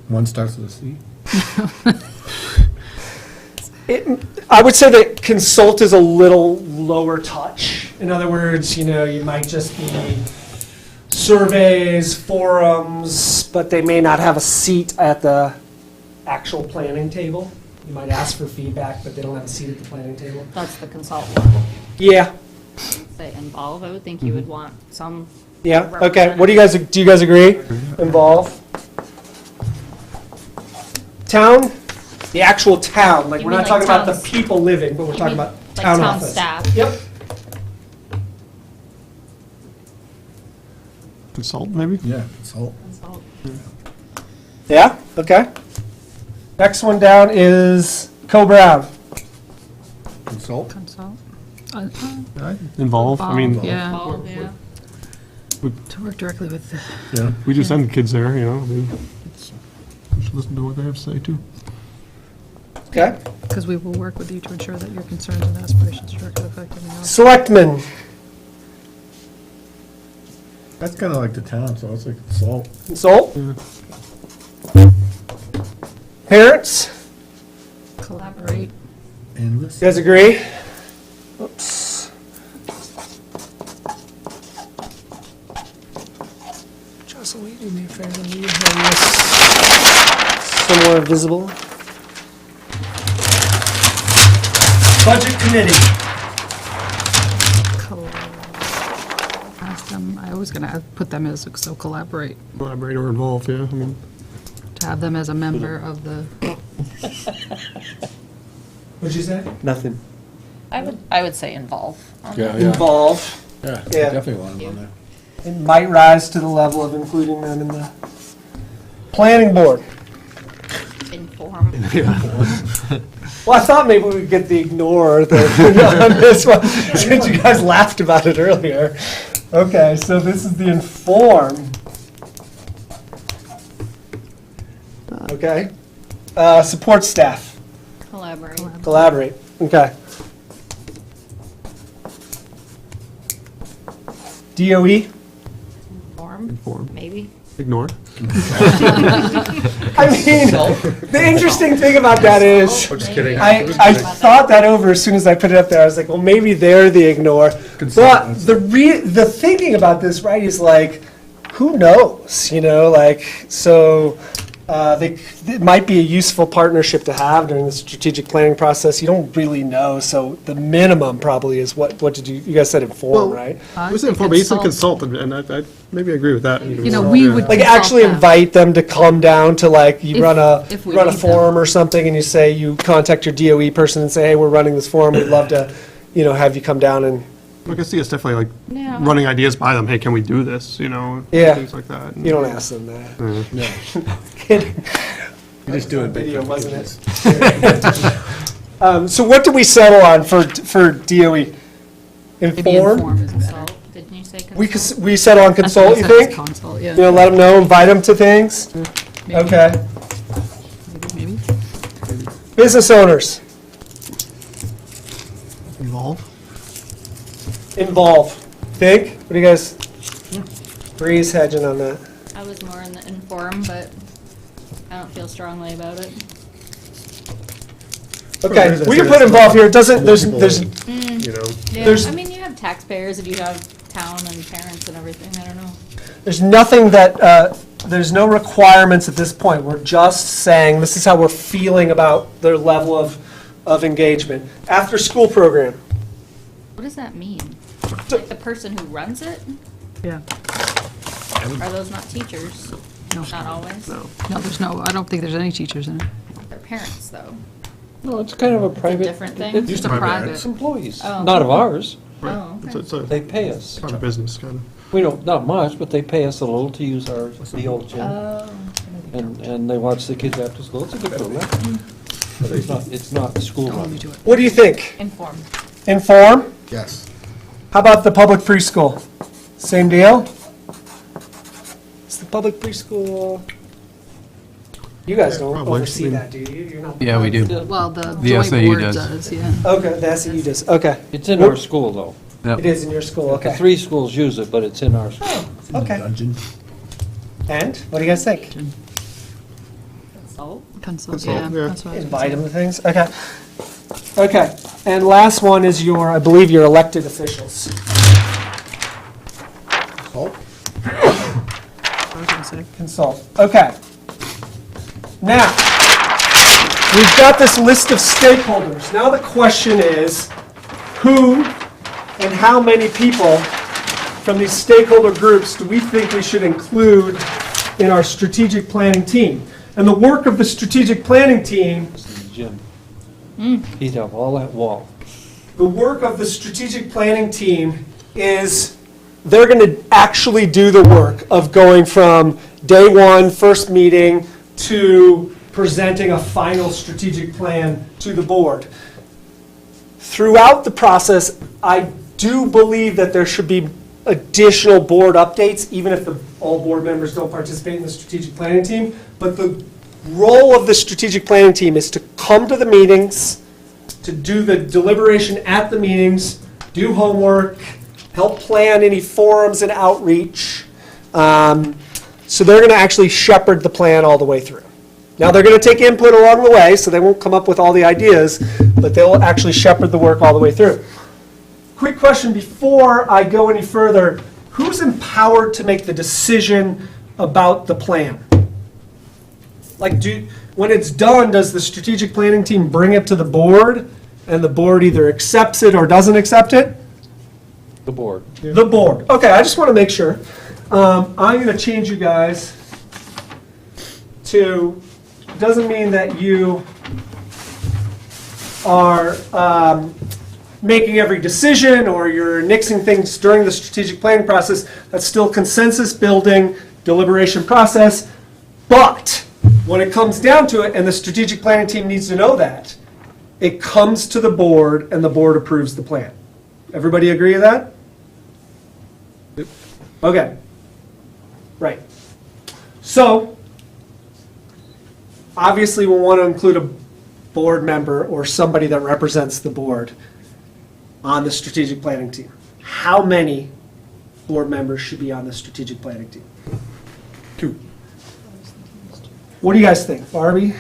One starts with a C. I would say that consult is a little lower touch. In other words, you know, you might just be surveys, forums, but they may not have a seat at the actual planning table. You might ask for feedback, but they don't have a seat at the planning table. That's the consult level. Yeah, Say involve, I would think you would want some. yeah, okay. What do you guys agree? Involve? Town? The actual town, like, You we're mean not like talking about the towns- people living, but we're You talking mean about like town town office. staff. Yep. Consult, maybe? Yeah, consult. Consult. Yeah, okay. Next one down is Co-Brown. Consult. Consult. Involve, I mean, Yeah, Involve, yeah. to work directly with the. yeah, we just send kids there, you know, we should listen to what they have to say too. Okay. Because we will work with you to ensure that your concerns and aspirations are directly affected and known. Selectmen. That's kind of like the town, so it's like consult. Consult. Parents. Collaborate. And You listen. guys agree? Oops. Jocelyn, will you do me a favor? Will you have this somewhere visible? Budget committee. Ask them, I was gonna put them as, so collaborate, Collaborate or involve, yeah, I mean, to have them as a member of the, What'd you say? Nothing. I would say involve. Involve. Yeah, Yeah. definitely want them on there. It might rise to the level of including them in the planning board. Inform. Well, I thought maybe we'd get the ignore on this one, since you guys laughed about it earlier. Okay, so this is the inform. Okay. Support staff, Collaborate. collaborate, okay. DOE? Inform, maybe. Ignore. I mean, the interesting thing about that is, I'm just kidding. I thought that over as soon as I put it up there. I was like, well, maybe they're the ignore. But the thinking about this, right, is like, who knows, like, so it might be a useful partnership to have during the strategic planning process. You don't really know, so the minimum probably is what did you guys said inform, right? I was informed, but he's a consultant, and I maybe agree with that. You know, we would. Like consult actually them. invite them to come down to like, you run if we a need them. forum or something, and you say, you contact your DOE person and say, hey, we're running this forum, we'd love to, have you come down and, I can see it's definitely like Yeah. running ideas by them, hey, can we do this, Yeah. things like that. you don't ask them that. No, Kidding. you just do it. Video, wasn't it? So what did we settle on for DOE? Maybe Inform? inform is better. Consult, didn't you say consult? We settle on That's what consult, you I said, think? Consult, yeah. Let them know, invite them to things? Maybe. Okay. Maybe. Business owners, Involve. involve. Think? What do you guys? Bree's hedging on that. I was more in the inform, but I don't feel strongly about it. Okay, we can put involve here. It doesn't, there's, Yeah, There's- I mean, you have taxpayers and you have town and parents and everything, I don't know. there's nothing that, there's no requirements at this point. We're just saying, this is how we're feeling about their level of engagement. After-school program. What does that mean? Like the person who runs it? Yeah. Are those not teachers? No. Not always? No. No, there's no, I don't think there's any teachers in it. They're parents, though. No, it's kind of a private. different thing? It's Just a Private. private. It's employees, Oh. not of ours. Oh, okay. It's a They pay us. kind of business, kind of. We don't, not much, but they pay us a little to use the old gym. Oh. And they watch the kids after school. It's a good program. But it's not school Don't hold me run. to it. What do you think? Inform. Inform? Yes. How about the public preschool? Same deal? Is the public preschool, you guys don't Probably. oversee that, do you? You're not. Yeah, we do. Well, the The joint SAU board does. does, yeah. Okay, the SAU does, okay. It's in our school, though. It is in your school, The okay. 3 schools use it, but it's in our school. Okay. And, what do you guys think? Consult? Consult, Consult, yeah. yeah. That's what I was Invite gonna them to things, okay. Okay, and last one is your, I believe, your elected officials. Oh, say. I was gonna say. Consult, okay. Now, we've got this list of stakeholders. Now the question is, who and how many people from these stakeholder groups do we think we should include in our strategic planning team? And the work of the strategic planning team, Jim. He'd have all that wall. the work of the strategic planning team is they're going to actually do the work of going from day one, first meeting, to presenting a final strategic plan to the board. Throughout the process, I do believe that there should be additional board updates, even if all board members don't participate in the strategic planning team. But the role of the strategic planning team is to come to the meetings, to do the deliberation at the meetings, do homework, help plan any forums and outreach. So they're going to actually shepherd the plan all the way through. Now, they're going to take input along the way, so they won't come up with all the ideas, but they'll actually shepherd the work all the way through. Quick question before I go any further. Who's empowered to make the decision about the plan? Like, when it's done, does the strategic planning team bring it to the board, and the board either accepts it or doesn't accept it? The board. The board. Okay, I just want to make sure. I'm going to change you guys to, doesn't mean that you are making every decision or you're nixing things during the strategic planning process, that's still consensus building, deliberation process. But when it comes down to it, and the strategic planning team needs to know that, it comes to the board and the board approves the plan. Everybody agree with that? Okay. Right. So, obviously we'll want to include a board member or somebody that represents the board on the strategic planning team. How many board members should be on the strategic planning team? 2. What do you guys think? Barbie?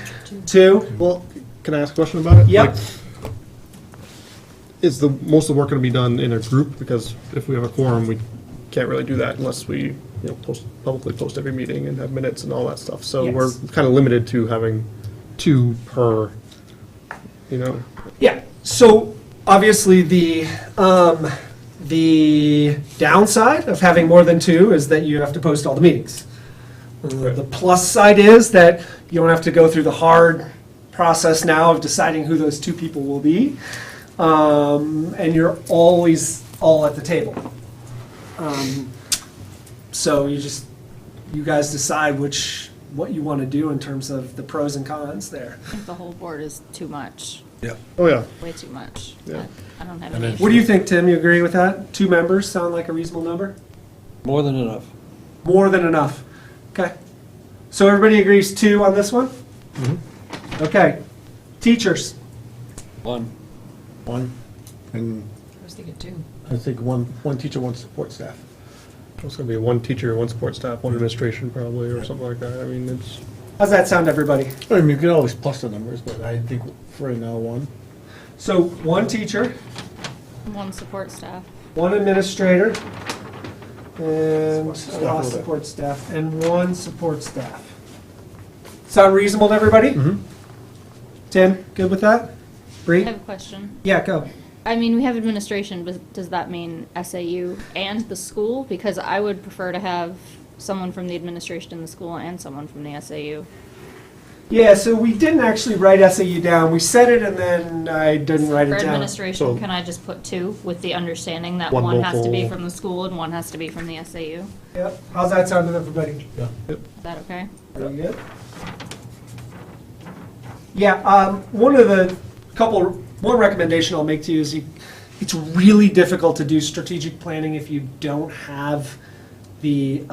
2? Well, can I ask a question about it? Yep. Like, is most of the work going to be done in a group? Because if we have a quorum, we can't really do that unless we, publicly post every meeting and have minutes and all that stuff. So Yes. we're kind of limited to having 2 per, Yeah. So obviously the downside of having more than 2 is that you have to post all the meetings. The plus side is that you don't have to go through the hard process now of deciding who those 2 people will be, and you're always all at the table. So you guys decide what you want to do in terms of the pros and cons there. I think the whole board is too much, Oh, yeah. way too much. Yeah. I don't have And any. then- What do you think, Tim? You agree with that? 2 members sound like a reasonable number? More than enough. More than enough. Okay. So everybody agrees 2 on this one? Okay. Teachers. 1. 1, and I was thinking 2. I think one teacher, 1 support staff. It's going to be 1 teacher, 1 support staff, 1 administration probably, or something like that. I mean, it's, How's that sound, everybody? I mean, you can always plus the numbers, but I think for right now, 1. So 1 teacher, 1 support staff. 1 administrator, and Staff I lost a little bit. support staff, and 1 support staff. Sound reasonable to everybody? Tim, good with that? I Bree? have a question. Yeah, go. I mean, we have administration, but does that mean SAU and the school? Because I would prefer to have someone from the administration in the school and someone from the SAU. Yeah, so we didn't actually write SAU down. We said it and then I didn't write For it down. administration, So- can I just put 2 with the understanding that One one has to be local- from the school and one has to be from the SAU? Yep. How's that sound to everybody? Is that okay? Very good. Yeah, one recommendation I'll make to you is it's really difficult to do strategic planning if you don't have the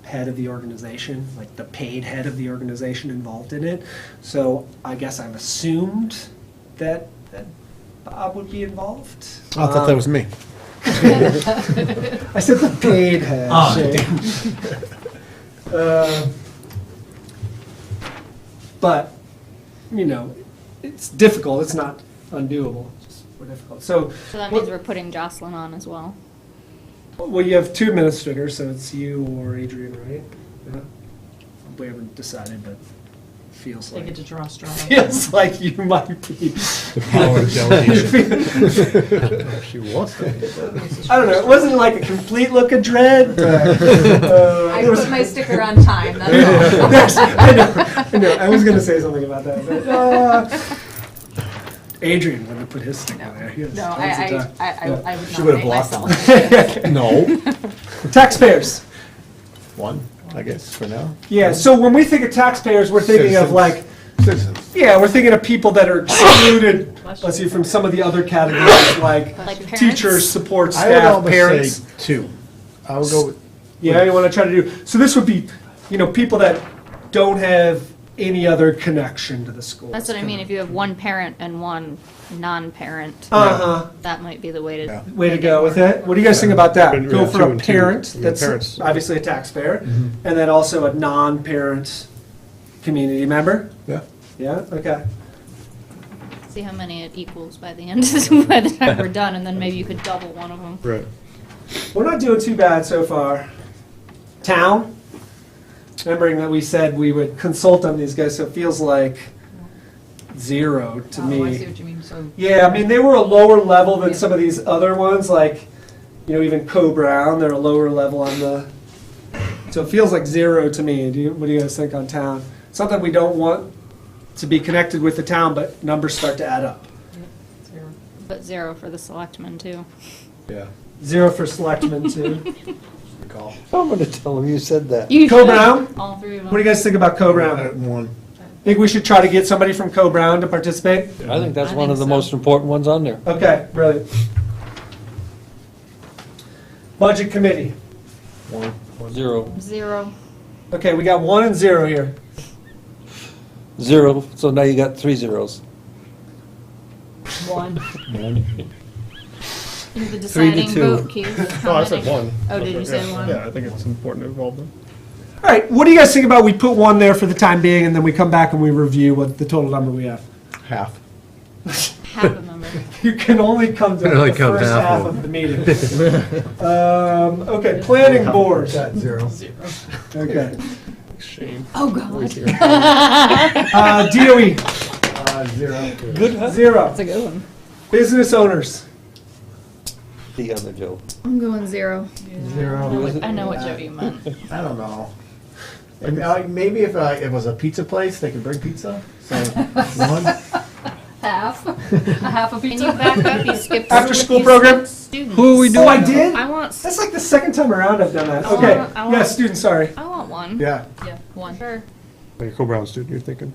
head of the organization, like the paid head of the organization involved in it. So I guess I've assumed that Bob would be involved. I thought that was me. I said the paid head. Shane. But, it's difficult. It's not undoable. It's just more difficult. So, So that means we're putting Jocelyn on as well. well, you have 2 administrators, so it's you or Adrian, right? Yeah. We haven't decided, but feels They like get to draw straws. feels like you might be. Power delegation. She wants to. I don't know. It wasn't like a complete look of dread. I put my sticker on time, that's all. I know. I was going to say something about that, but Adrian wouldn't have put his stick on there. He has No, tons of time. I would She would've nominate blocked myself. No. Taxpayers. 1, I guess, for now. Yeah, so when we think of taxpayers, we're thinking of like, yeah, we're thinking of people that are excluded, let's see, from some of the other categories, like Like parents? teachers, support I would staff, almost parents. say 2. I would go with, Yeah, you want to try to do, so this would be, people that don't have any other connection to the school. That's what I mean, if you have 1 parent and 1 non-parent, Uh-huh. that might be the way to. Yeah. Way to go with it. What do you guys think about that? Yeah, Go for 2 a and 2. parent Yeah, that's parents. obviously a taxpayer, and then also a non-parent community member? yeah. Yeah, okay. See how many it equals by the end, by the time we're done, and then maybe you could double one of them. Right. We're not doing too bad so far. Town, remembering that we said we would consult on these guys, so it feels like 0 to Oh, I see me. what you mean, so. Yeah, I mean, they were a lower level than some of these other ones, like, even Co-Brown, they're a lower level on the, so it feels like 0 to me. What do you guys think on town? It's not that we don't want to be connected with the town, but numbers start to add up. But 0 for the selectmen too. Yeah. 0 for selectmen too. Recall. I'm gonna tell him you said that. You Co-Brown? should. All 3 of them. What do you guys think about Co-Brown? One. Think we should try to get somebody from Co-Brown to participate? I think that's I one think of the so. most important ones on there. Okay, brilliant. Budget committee. 0. 0. Okay, we got 1 and 0 here. 0, so now you got 3 zeros. 1. In the 3 to deciding 2. vote, Keith. Oh, I said 1. Oh, did you say 1? Yeah, I think it's important to involve them. All right, what do you guys think about we put 1 there for the time being, and then we come back and we review what the total number we have? Half. Half a number. You can only come to Can only the come first half half of of the meeting. Okay, planning board. Got 0. Okay. Shame. Oh, God. DOE, 0. Good, huh? 0. That's a good one. Business owners, The other Joe. I'm going 0. 0. I know what Jody meant. I don't know. Maybe if it was a pizza place, they could bring pizza. So 1. Half, a half a Can you pizza. back up? You skipped. After school you program? skipped students. Who are we Oh, I did? I want. That's like the second time around I've done that. I Okay, want- I yeah, want- student, sorry. I want 1. Yeah. Yeah, 1. Sure. Like a Co-Brown student, you're thinking?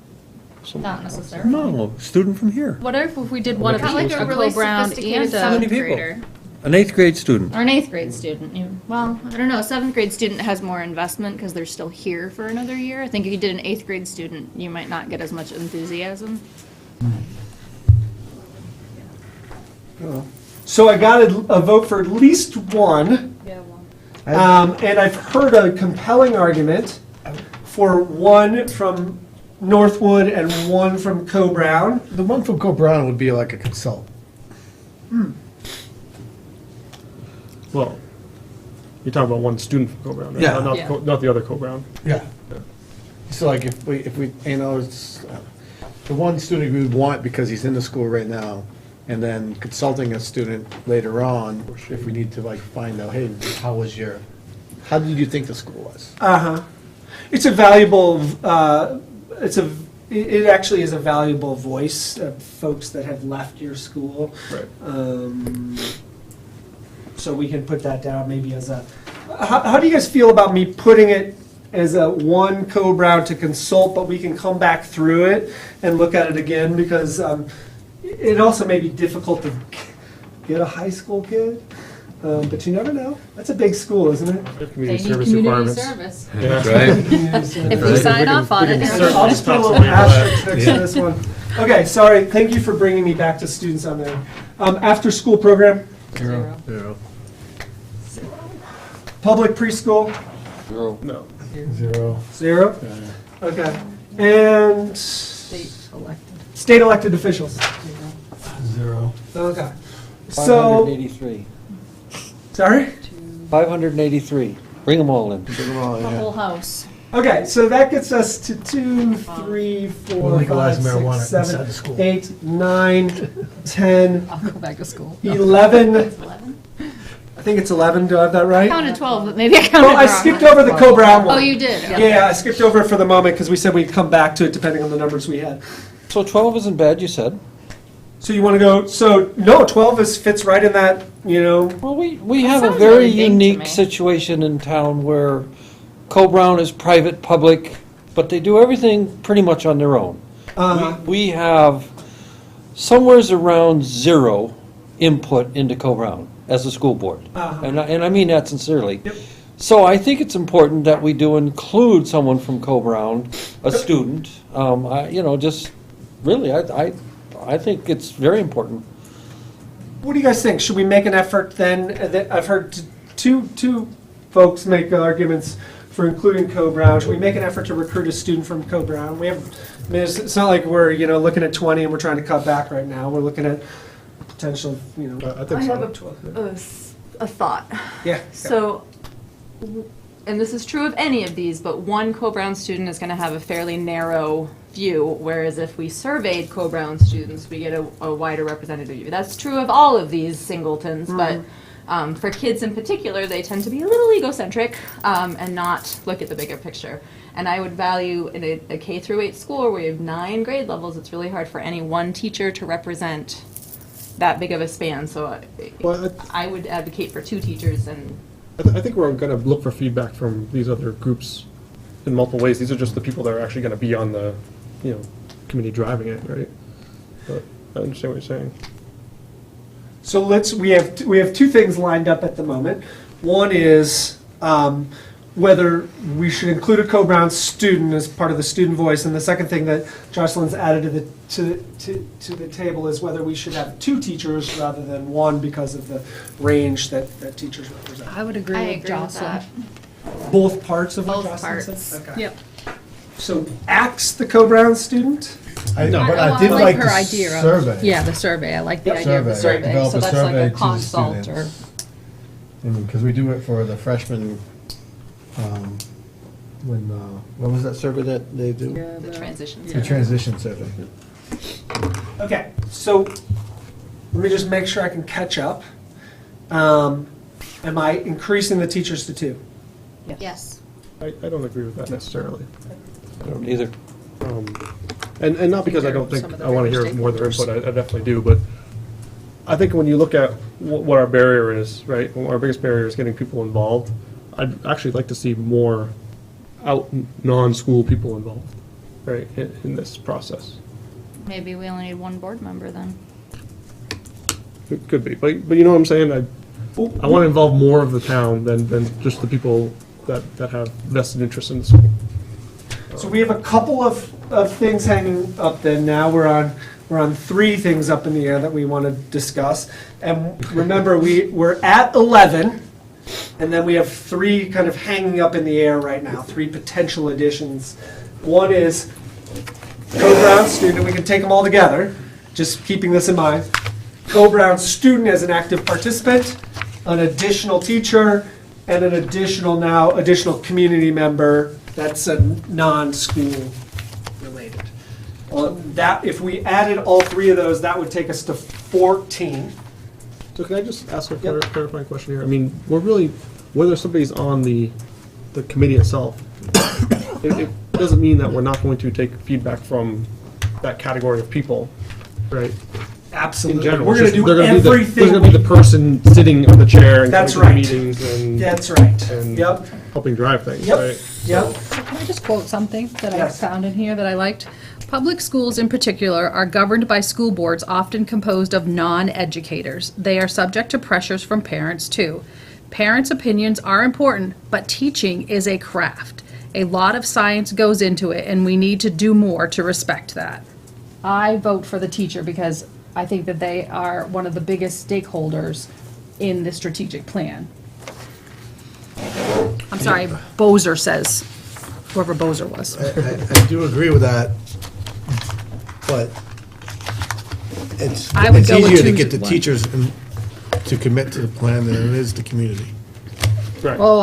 Not necessarily. No, student from here. What if we did one of Not like each, a a really co-brown sophisticated and a, 7th people? grader. An 8th grade student. Or an 8th grade student. Well, I don't know. A 7th grade student has more investment because they're still here for another year. I think if you did an 8th grade student, you might not get as much enthusiasm. So I got a vote for at least 1. Yeah, 1. And I've heard a compelling argument for 1 from Northwood and 1 from Co-Brown. The one from Co-Brown would be like a consult. Well, you're talking about 1 student from Co-Brown, right? Yeah. Not, Yeah. not the other Co-Brown. Yeah. So like if we, it's, the one student we would want because he's in the school right now, and then consulting a student later on, if we need to like find out, hey, how did you think the school was? Uh-huh. It's a valuable, it actually is a valuable voice of folks that have left your school. Right. So we can put that down maybe as a, how do you guys feel about me putting it as a 1 Co-Brown to consult, but we can come back through it and look at it again, because it also may be difficult to get a high school kid, but you never know. That's a big school, isn't it? They have They community need service community requirements. service. Yeah. if we sign off on it. I'll just put a little asterisk next to this one. Okay, sorry, thank you for bringing me back to students on there. After school program, 0. 0. public preschool, 0. No. 0. 0. Okay, and State elected. state elected officials. 0. Okay. So, 583. sorry? 583. Bring them all in. The whole house. Okay, so that gets us to 2, 3, 4, We'll 5, legalize 6, marijuana inside 7, the school. 8, 9, 10, I'll go back to school. 11. 11. I think it's 11. Do I have that I right? counted 12, but maybe I counted Oh, I wrong. skipped over the Co-Brown one. Oh, you did? Yeah, I skipped over it for the moment because we said we'd come back to it depending on the numbers we had. So 12 isn't bad, you said. So you want to go, so no, 12 fits right in that, you know, Well, we have a sounds very really big to unique me. situation in town where Co-Brown is private, public, but they do everything pretty much on their own. We have somewheres around 0 input into Co-Brown as a school board. And I mean that sincerely. Yep. So I think it's important that we do include someone from Co-Brown, a student. Just really, I think it's very important. what do you guys think? Should we make an effort then? I've heard two folks make arguments for including Co-Brown. Should we make an effort to recruit a student from Co-Brown? We have, I mean, it's not like we're, looking at 20 and we're trying to cut back right now. We're looking at potential, I think I so. have a thought. yeah. So, and this is true of any of these, but 1 Co-Brown student is going to have a fairly narrow view, whereas if we surveyed Co-Brown students, we get a wider representative view. That's true of all of these singletons, but For kids in particular, they tend to be a little egocentric and not look at the bigger picture. And I would value in a K through 8 school where you have 9 grade levels, it's really hard for any one teacher to represent that big of a span. So Well, I would advocate for 2 teachers and I think we're going to look for feedback from these other groups in multiple ways. These are just the people that are actually going to be on the, committee driving it, right? But I understand what you're saying. So we have 2 things lined up at the moment. One is whether we should include a Co-Brown student as part of the student voice, and the second thing that Jocelyn's added to the table is whether we should have 2 teachers rather than 1 because of the range that teachers represent. I would agree I with agree with Jocelyn. that. Both parts of what Both Jocelyn parts. said? Okay. Yep. So Axe, the Co-Brown student? I know, but I I did like like her the idea of- survey. Yeah, the survey, I like the idea of the Survey. survey. Develop So a that's like survey a to the consult or, students. Because we do it for the freshmen, what was that survey that they do? the transition. The transition survey. Okay, so let me just make sure I can catch up. Am I increasing the teachers to 2? Yes. I don't agree with that necessarily. I don't either. And not because I don't think Some of the I want to hear bigger more of their stakeholders. input, I definitely do, but I think when you look at what our barrier is, right, our biggest barrier is getting people involved, I'd actually like to see more non-school people involved, right, in this process. Maybe we only need 1 board member then. It could be, but you know what I'm saying? I want to involve more of the town than just the people that have vested interest in the school. So we have a couple of things hanging up then. Now we're on 3 things up in the air that we want to discuss. And remember, we're at 11, and then we have 3 kind of hanging up in the air right now, 3 potential additions. One is Co-Brown student, we can take them all together, just keeping this in mind. Co-Brown student as an active participant, an additional teacher, and an additional community member that's a non-school related. That, if we added all 3 of those, that would take us to 14. So can I just ask a Yep. clarifying question here? I mean, whether somebody's on the committee itself, it doesn't mean that we're not going to take feedback from that category of people, right? Absolutely. In general. We're going to do There's everything. going to be the person sitting on the chair and That's coming to right. meetings and That's right. and Yep, helping drive things, Yep. right? yep. can I just quote something that I Yes. found in here that I liked? Public schools in particular are governed by school boards often composed of non-educators. They are subject to pressures from parents too. Parents' opinions are important, but teaching is a craft. A lot of science goes into it, and we need to do more to respect that. I vote for the teacher because I think that they are one of the biggest stakeholders in the strategic plan. I'm sorry, Bozer says, whoever Bozer was. I do agree with that, but I would it's go with easier to 2 get the to 1. teachers to commit to the plan than it is the community. Right. Oh,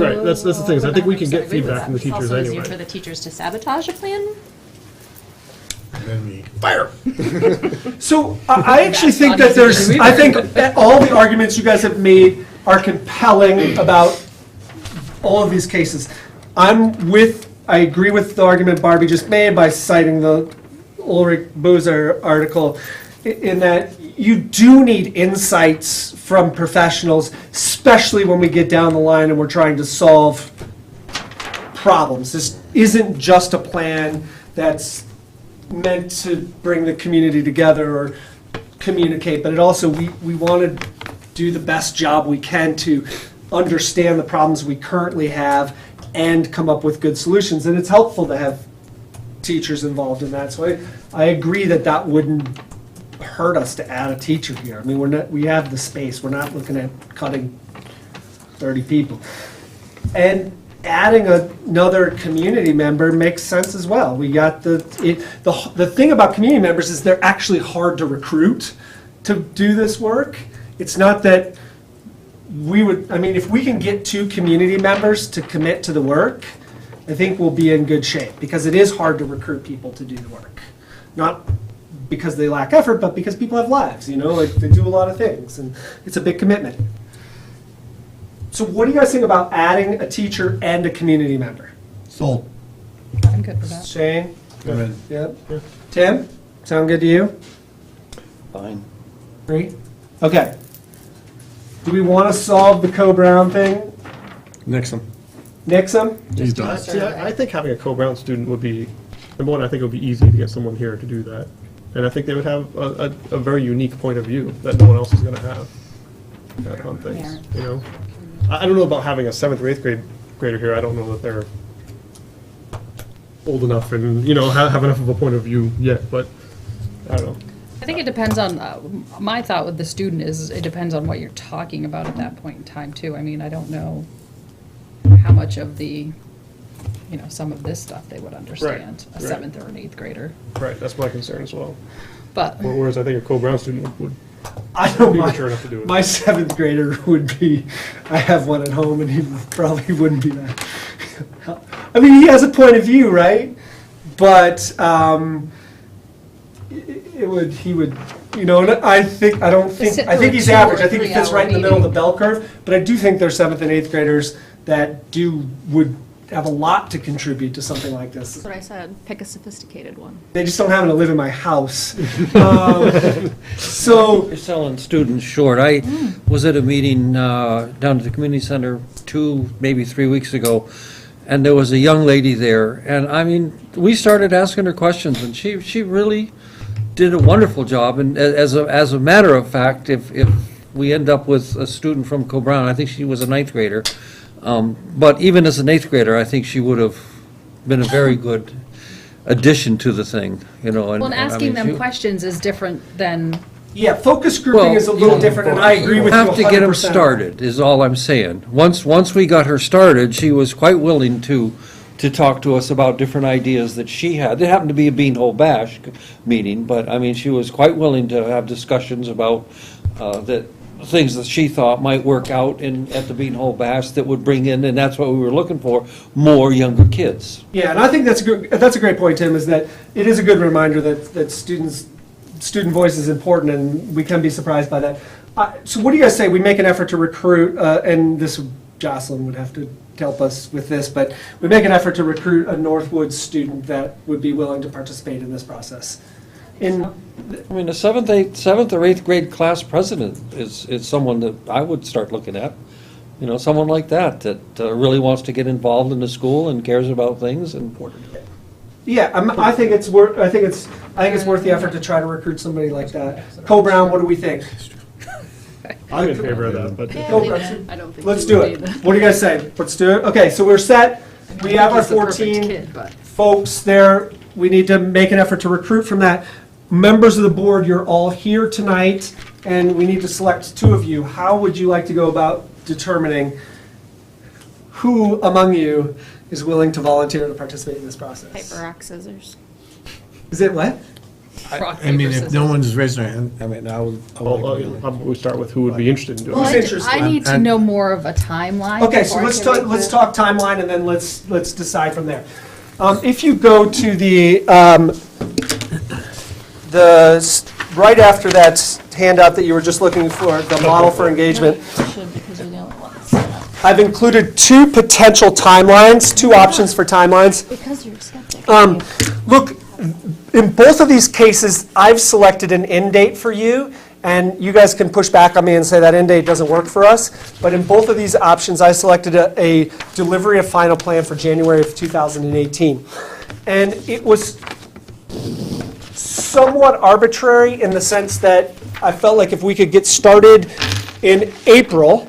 Right, that's the thing, is I think we can get 100% agree with feedback from the It's teachers also easier for anyway. the teachers to sabotage a plan. And then we fire. So I actually think that I think that all the arguments you guys have made are compelling about all of these cases. I agree with the argument Barbie just made by citing the Ulrich Bozer article in that you do need insights from professionals, especially when we get down the line and we're trying to solve problems. This isn't just a plan that's meant to bring the community together or communicate, but it also, we want to do the best job we can to understand the problems we currently have and come up with good solutions. And it's helpful to have teachers involved in that. So I agree that wouldn't hurt us to add a teacher here. I mean, we have the space. We're not looking at cutting 30 people. And adding another community member makes sense as well. We got the thing about community members is they're actually hard to recruit to do this work. It's not that if we can get 2 community members to commit to the work, I think we'll be in good shape, because it is hard to recruit people to do the work. Not because they lack effort, but because people have lives, like they do a lot of things, and it's a big commitment. So what do you guys think about adding a teacher and a community member? Sold. I'm good with that. Shane? Go ahead. Yep. Tim? Sound good to you? Fine. Agree? Okay. Do we want to solve the Co-Brown thing? Nixon. Nix them? He's done. See, I think having a Co-Brown student would be, number one, I think it would be easy to get someone here to do that. And I think they would have a very unique point of view that no one else is going to have on things, I don't know about having a 7th or 8th grader here. I don't know that they're old enough and, have enough of a point of view yet, but I don't know. I think it depends on, my thought with the student is, it depends on what you're talking about at that point in time, too. I mean, I don't know how much of the, some of this stuff they would understand, a right. 7th or an 8th grader. Right, that's my concern as well. But, Whereas I think a Co-Brown student would I know be mature enough to do it. my 7th grader would be, I have one at home and he probably wouldn't be that. I mean, he has a point of view, right? But he would, and I think sit through a he's 2 or average. I think he 3 fits hour right in the middle of the meeting. bell curve. But I do think there's 7th and 8th graders that would have a lot to contribute to something like this. That's what I said, pick a sophisticated one. They just don't happen to live in my house. So, You're selling students short. I was at a meeting down at the community center 2, maybe 3 weeks ago, and there was a young lady there, and I mean, we started asking her questions, and she really did a wonderful job. And as a matter of fact, if we end up with a student from Co-Brown, I think she was a 9th grader, but even as an 8th grader, I think she would have been a very good addition to the thing, well, and I asking mean, them she- questions is different than, yeah, focus grouping Well, is a little different, and I agree with you 100%. have to get them started, is all I'm saying. Once we got her started, she was quite willing to talk to us about different ideas that she had. It happened to be a Beanhole Bash meeting, but, I mean, she was quite willing to have discussions about things that she thought might work out at the Beanhole Bash that would bring in, and that's what we were looking for, more younger kids. Yeah, and I think that's a great point, Tim, is that it is a good reminder that student voice is important, and we can be surprised by that. So what do you guys say, we make an effort to recruit, and Jocelyn would have to help us with this, but we make an effort to recruit a Northwood student that would be willing to participate in this process. I mean, a 7th or 8th grade class president is someone that I would start looking at. Someone like that really wants to get involved in the school and cares about things and. Yeah, I think it's worth the effort to try to recruit somebody like that. Co-Brown, what do we think? I'm in favor of that, but I don't think. Let's do it. What do you guys say? Let's do it. Okay, so we're set. We have our 14 folks there. We need to make an effort to recruit from that. Members of the board, you're all here tonight, and we need to select 2 of you. How would you like to go about determining who among you is willing to volunteer to participate in this process? Paper, rock, scissors. Is it what? I mean, if no one's raising their hand, I mean, I would. how about we start with who would be interested in doing well, it? Who's interested? I need to And- know more of a timeline. Okay, so before I can make let's the- talk timeline, and then let's decide from there. If you go to right after that handout that you were just looking for, the model for engagement, Should, because you're the only one. I've included 2 potential timelines, 2 options for timelines. Because you're a skeptic. Look, in both of these cases, I've selected an end date for you, and you guys can push back on me and say that end date doesn't work for us. But in both of these options, I selected a delivery of final plan for January of 2018. And it was somewhat arbitrary in the sense that I felt like if we could get started in April,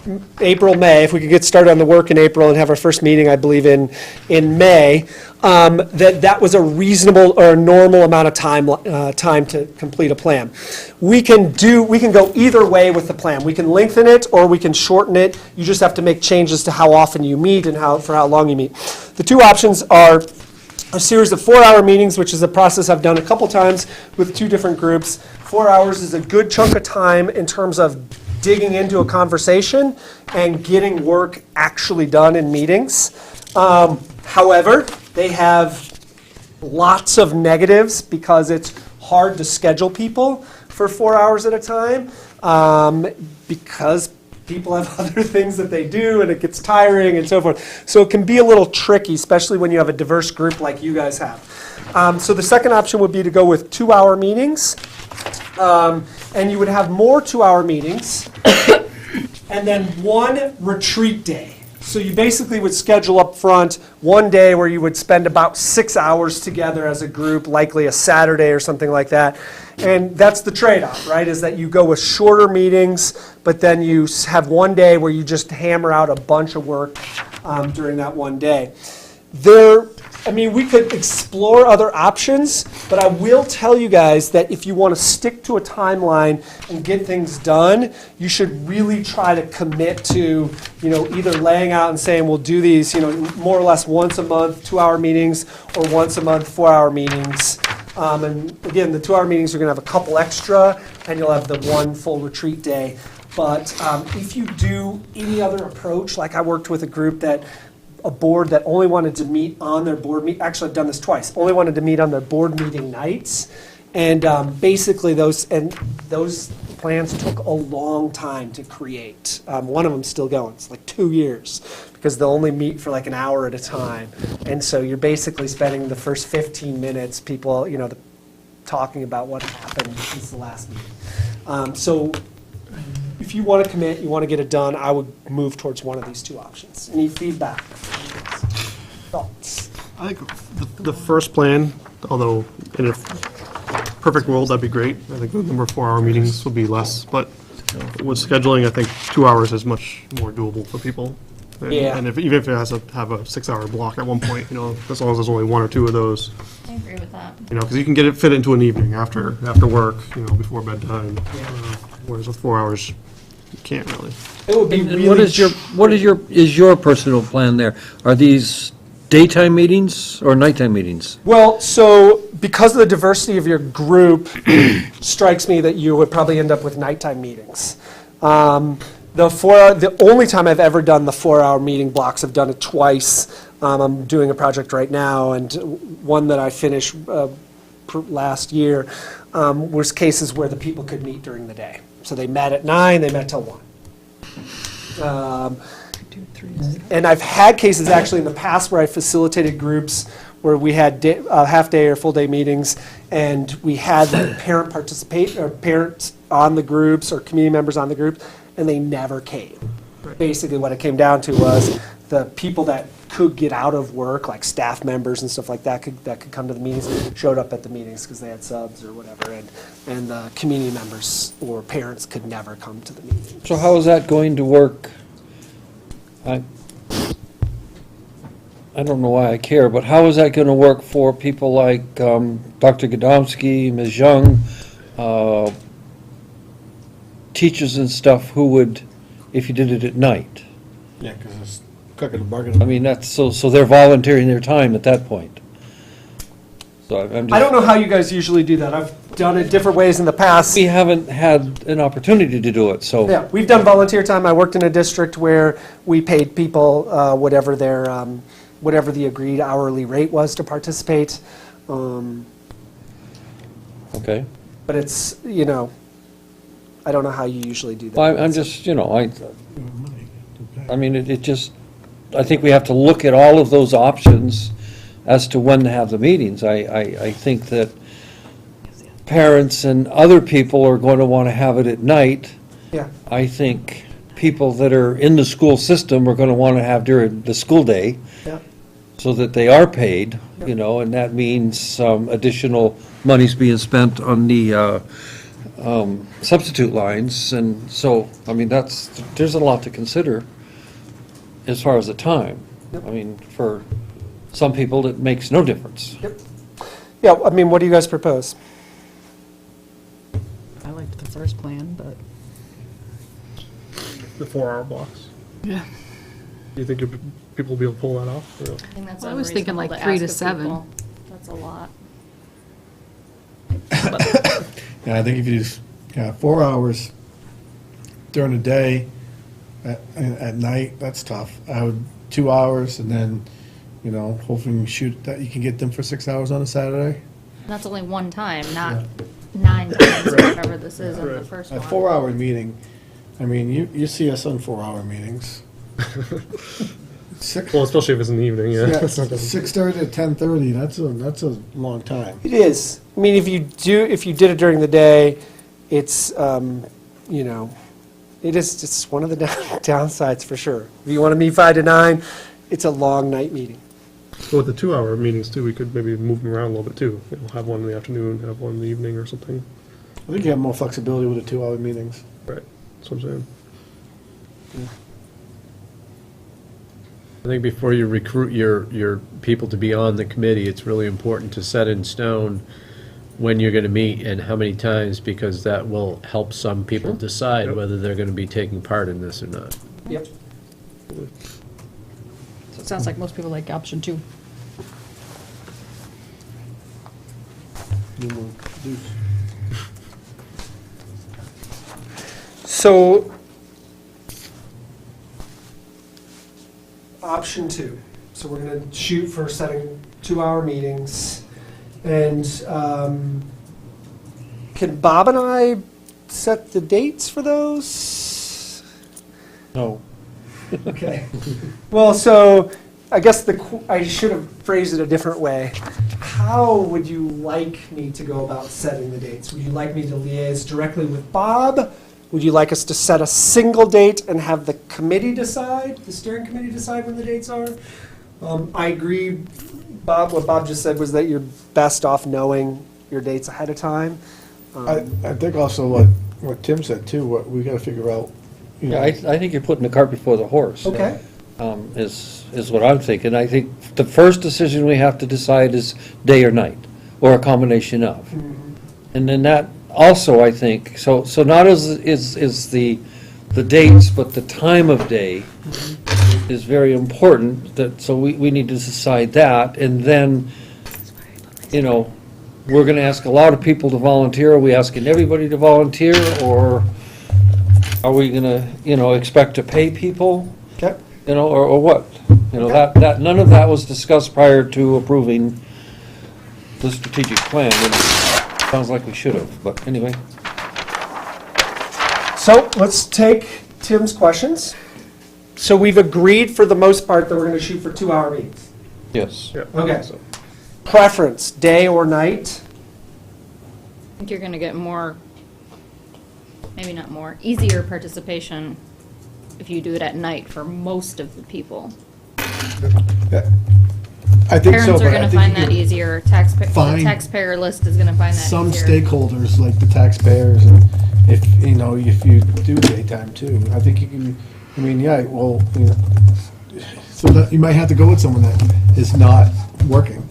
May, if we could get started on the work in April and have our first meeting, I believe, in May, that was a reasonable or a normal amount of time to complete a plan. We can go either way with the plan. We can lengthen it or we can shorten it. You just have to make changes to how often you meet and for how long you meet. The 2 options are a series of 4-hour meetings, which is a process I've done a couple times with 2 different groups. 4 hours is a good chunk of time in terms of digging into a conversation and getting work actually done in meetings. However, they have lots of negatives because it's hard to schedule people for 4 hours at a time because people have other things that they do and it gets tiring and so forth. So it can be a little tricky, especially when you have a diverse group like you guys have. So the second option would be to go with 2-hour meetings. And you would have more 2-hour meetings and then one retreat day. So you basically would schedule up front one day where you would spend about 6 hours together as a group, likely a Saturday or something like that. And that's the trade-off, right, is that you go with shorter meetings, but then you have one day where you just hammer out a bunch of work during that one day. We could explore other options, but I will tell you guys that if you want to stick to a timeline and get things done, you should really try to commit to, either laying out and saying we'll do these, more or less once a month, 2-hour meetings, or once a month, 4-hour meetings. And again, the 2-hour meetings are going to have a couple extra, and you'll have the one full retreat day. But if you do any other approach, like I worked with a board that only wanted to meet on their board meet. Actually, I've done this twice. Only wanted to meet on their board meeting nights, and basically those plans took a long time to create. One of them's still going. It's like 2 years because they'll only meet for like an hour at a time, and so you're basically spending the first 15 minutes people talking about what happened since the last meeting. So if you want to commit, you want to get it done, I would move towards one of these two options. Any feedback? Thoughts? I think the first plan, although in a perfect world, that'd be great. I think the number of 4-hour meetings will be less, but with scheduling, I think 2 hours is much more doable for people. Yeah. And even if it has to have a 6-hour block at one point, as long as there's only 1 or 2 of those. I agree with that. Because you can get it fit into an evening after work, before bedtime. Whereas with 4 hours, you can't really. It would be And really. what is your personal plan there? Are these daytime meetings or nighttime meetings? Well, so because of the diversity of your group, strikes me that you would probably end up with nighttime meetings. The only time I've ever done the 4-hour meeting blocks, I've done it twice. I'm doing a project right now, and one that I finished last year was cases where the people could meet during the day. So they met at 9, they met till 1. And I've had cases actually in the past where I facilitated groups where we had half-day or full-day meetings, and we had parent participate, or parents on the groups, or community members on the group, and they never came. Basically what it came down to was the people that could get out of work, like staff members and stuff like that, could come to the meetings, showed up at the meetings because they had subs or whatever, and the community members or parents could never come to the meetings. So how is that going to work? I don't know why I care, but how is that going to work for people like Dr. Godomsky, Ms. Young, teachers and stuff who would, if you did it at night? Yeah, because it's cooking the bargain. I mean, that's, so they're volunteering their time at that point. So I'm just. I don't know how you guys usually do that. I've done it different ways in the past. We haven't had an opportunity to do it, so. Yeah, we've done volunteer time. I worked in a district where we paid people whatever the agreed hourly rate was to participate. Okay. But it's, I don't know how you usually do that. Well, I'm just, I mean, it just, I think we have to look at all of those options as to when to have the meetings. I think that parents and other people are going to want to have it at night. Yeah. I think people that are in the school system are going to want to have during the school day. Yeah. So that they are paid, and that means some additional monies being spent on the substitute lines. And so, I mean, there's a lot to consider as far as the time. I mean, for some people, it makes no difference. Yep. Yeah, I mean, what do you guys propose? I liked the first plan, but. The 4-hour blocks. Yeah. Do you think people will be able to pull that off? Or? I think that's I was thinking like unreasonable 3 to ask of 7. people. That's a lot. Yeah, I think if you just, 4 hours during the day, at night, that's tough. I would 2 hours and then, hoping shoot that you can get them for 6 hours on a Saturday. That's only one time, not 9 times or whatever this is in the Right. first A one. 4-hour meeting, I mean, you see us on 4-hour meetings. Well, especially if it's in the evening, yeah. Yeah, 6:30 to 10:30, that's a long time. It is. I mean, if you did it during the day, it's, it's one of the downsides for sure. If you want to meet 5 to 9, it's a long night meeting. So with the 2-hour meetings too, we could maybe move them around a little bit too. Have one in the afternoon, have one in the evening or something. I think you have more flexibility with the 2-hour meetings. Right, that's what I'm saying. I think before you recruit your people to be on the committee, it's really important to set in stone when you're going to meet and how many times, because that will help some people decide Yep. whether they're going to be taking part in this or not. Yep. So it sounds like most people like option 2. So, option 2. So we're going to shoot for setting 2-hour meetings. And can Bob and I set the dates for those? No. Okay. Well, so I guess I should have phrased it a different way. How would you like me to go about setting the dates? Would you like me to liaise directly with Bob? Would you like us to set a single date and have the committee decide, the steering committee decide when the dates are? I agree, Bob, what Bob just said was that you're best off knowing your dates ahead of time. I think also what Tim said too, what we gotta figure out, you Yeah, know, I think you're putting the cart before the horse. Okay. Is what I'm thinking. I think the first decision we have to decide is day or night, or a combination of. And then that also, I think, so not is the dates, but the time of day is very important, so we need to decide that, and then, we're gonna ask a lot of people to volunteer. Are we asking everybody to volunteer, or are we gonna, expect to pay people? Okay. Or what? That none of that was discussed prior to approving the strategic plan, and it sounds like we should have, but anyway. So let's take Tim's questions. So we've agreed for the most part that we're going to shoot for 2-hour meetings. Yes. Yeah. Okay. So, Preference, day or night? I think you're gonna get more, maybe not more, easier participation if you do it at night for most of the people. I think so, Parents are but I gonna think find you that can easier, the find taxpayer list is gonna find that some easier. stakeholders, like the taxpayers, and if you do daytime too, I think you can, so that, you might have to go with someone that is not working,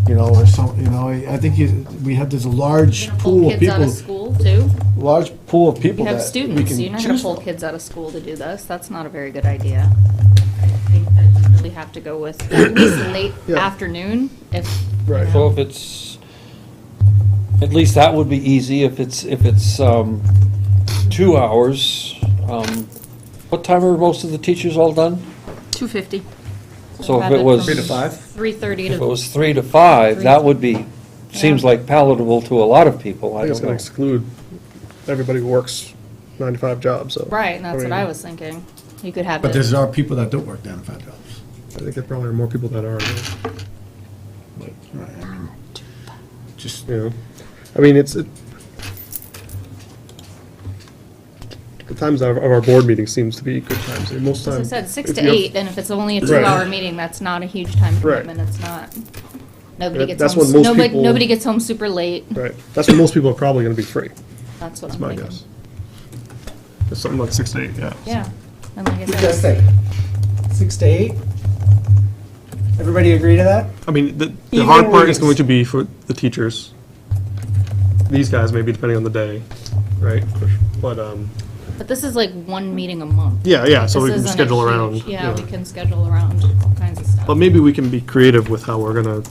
or I think there's a large You're gonna pull pool of kids out of people, school too. large pool of You people have that we students, can you're not gonna choose pull from. kids out of school to do this, that's not a very good idea. I think that you really have to go with at least late Yeah. afternoon, if. Right. So if it's, at least that would be easy, if it's 2 hours. What time are most of the teachers all done? 2:50. So if it was, 3 to 5? 3:30 if it to, was 3 to 5, that would be, seems Yeah. like palatable to a lot of people, I I think it's don't gonna know. exclude everybody who works 9 to 5 jobs, so. right, and that's what mean, I was thinking. You could have But it, there are people that don't work 9 to 5 jobs. I think there probably are more people that are, though, But, I mean, just, I mean, the times of our board meetings seems to be good times. And most as I times. said, 6 if to you have- 8, and if it's only a Right. 2-hour meeting, that's not a huge time Right. commitment, it's not. Nobody gets That's home, when most people- nobody gets home super late, Right, that's when most people are probably gonna be free, that's what that's I'm my thinking. guess. It's something like 6 to 8, yeah. Yeah, and like I What do you guys said, think? 6 to 8? Everybody agree to that? I mean, the Evening hard part is meetings. going to be for the teachers. These guys, maybe depending on the day, right? But, but this is like one meeting a month. yeah, so This we can isn't a schedule huge- around. Yeah, we can schedule around all kinds of stuff. But maybe we can be creative with how we're gonna,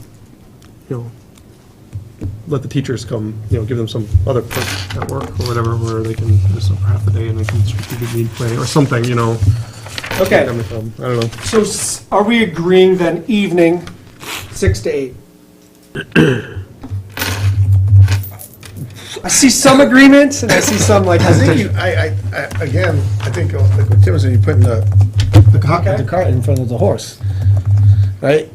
let the teachers come, give them some other perk at work or whatever, where they can do some for half the day and they can strategic need play or something, Okay. I don't know. So are we agreeing then evening, 6 to 8? I see some agreement, and I see some like I think hesitation. again, I think like what Tim was saying, you're putting the cart in front of the horse, right?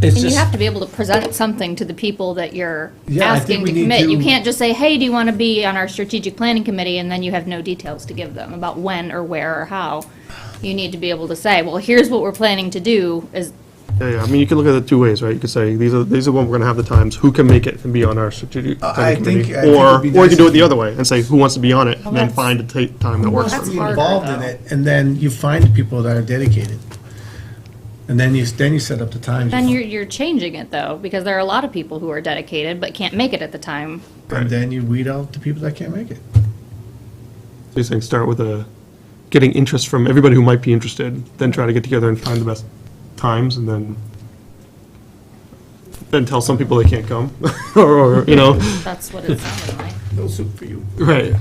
It's And you just, have to be able to present something to the people that you're Yeah, I think asking we to need commit. You to- can't just say, hey, do you want to be on our strategic planning committee, and then you have no details to give them about when or where or how. You need to be able to say, well, here's what we're planning to do, is, Yeah, I mean, you can look at it two ways, right? You could say, these are when we're gonna have the times, who can make it and be on our strategic I planning think- committee? I think Or it'd be you nice can do it if the you- other way and say, who wants to be on it, and then that's- find a time that works for That's them. harder, involved in though. it, and then you find people that are dedicated. And then you set up the times. then you're changing it, though, because there are a lot of people who are dedicated but can't make it at the time. And then you weed out the people that can't make it. So you're saying start with getting interest from everybody who might be interested, then try to get together and find the best times, and then tell some people they can't come, or, you know, That's what it sounded like. No soup for you. right.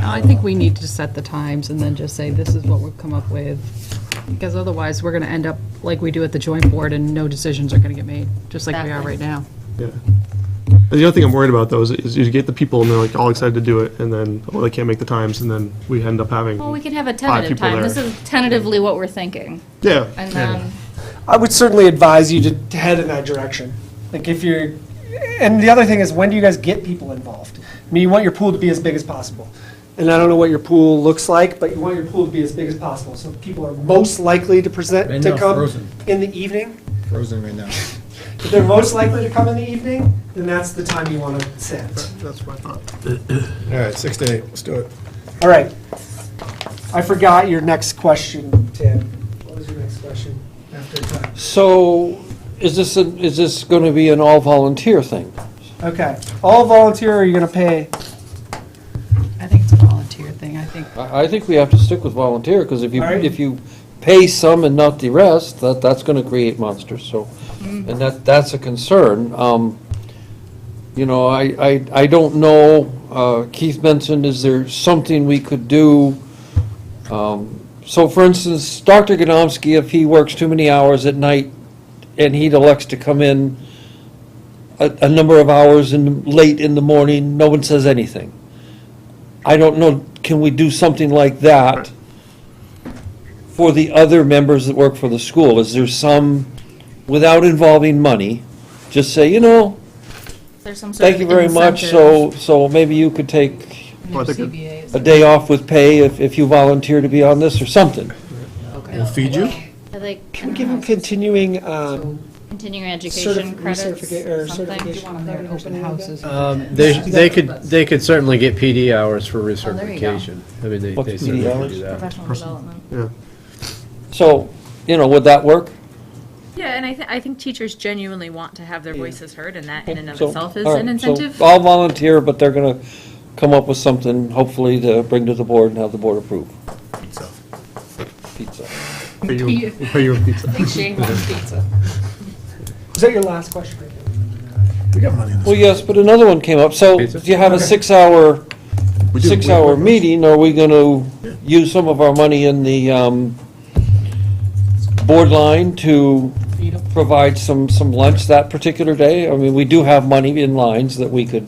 I think we need to set the times and then just say, this is what we've come up with. Because otherwise, we're gonna end up like we do at the joint board and no decisions are gonna get made, just like we are Exactly. right now. Yeah. And the other thing I'm worried about, though, is you get the people and they're like all excited to do it, and then, oh, they can't make the times, and then we end up having. Well, we can have a 5 tentative people time. there. This is tentatively what we're thinking. Yeah. And then, I would certainly advise you to head in that direction. Like if you're, and the other thing is, when do you guys get people involved? I mean, you want your pool to be as big as possible. And I don't know what your pool looks like, but you want your pool to be as big as possible. So people are most likely to present, Right to now, come frozen. in the evening. Frozen right now. If they're most likely to come in the evening, then that's the time you want to set. That's what I thought. All right, 6 to 8, let's do it. All right. I forgot your next question, Tim. What was your next question after time? So, is this gonna be an all-volunteer thing? Okay. All volunteer, or are you going to pay? I think it's a volunteer thing, I think. I think we have to stick with volunteer, because All right. if you pay some and not the rest, that's gonna create monsters, so, and that's a concern. You know, I don't know, Keith mentioned, is there something we could do? So for instance, Dr. Godomsky, if he works too many hours at night and he elects to come in a number of hours late in the morning, no one says anything. I don't know, can we do something like that for the other members that work for the school? Is there some, without involving money, just say, you know, there's some sort thank of you very much, incentive. so maybe you could take Well, I think it- CBA is- a day off with pay if you volunteer to be on this or something. We'll feed you? I think, Can we give them continuing continuing education credits certificate, something. certification? On their open houses. They could certainly get PD hours for there you go. recertification. I mean, they What's certainly PD can hours? do that. Professional development. Yeah. So, you know, would that work? Yeah, and I think teachers genuinely want to have their voices heard, and that in and of So, itself is all an right, so incentive. I'll volunteer, but they're gonna come up with something, hopefully, to bring to the board and have the board approve. Pizza. Pizza. Pay you a pizza. Shane wants pizza. Is that your last question? We got money in this. Well, yes, but another one came up. So, Pizza? do you have a 6-hour, We do- we- 6-hour meeting? Are we gonna use some of our money in the, board line to Feed 'em. provide some lunch that particular day? I mean, we do have money in lines that we could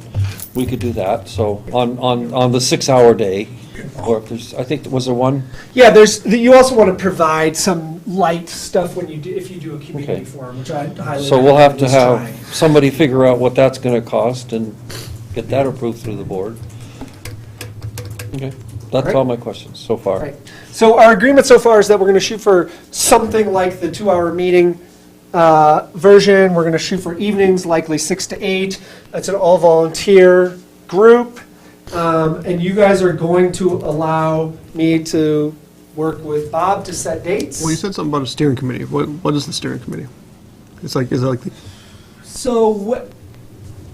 do that, so on the 6-hour day, or if there's, I think, was there one? Yeah, you also want to provide some light stuff when you do, if you do a community Okay. forum, which I highly. So we'll have to recommend have just somebody figure out what that's gonna cost and get that approved through the board. Okay, that's all my questions so far. Right. So our agreement so far is that we're going to shoot for something like the 2-hour meeting version. We're going to shoot for evenings, likely 6 to 8. It's an all-volunteer group. And you guys are going to allow me to work with Bob to set dates? Well, you said something about a steering committee. What is the steering committee? Is it like the, So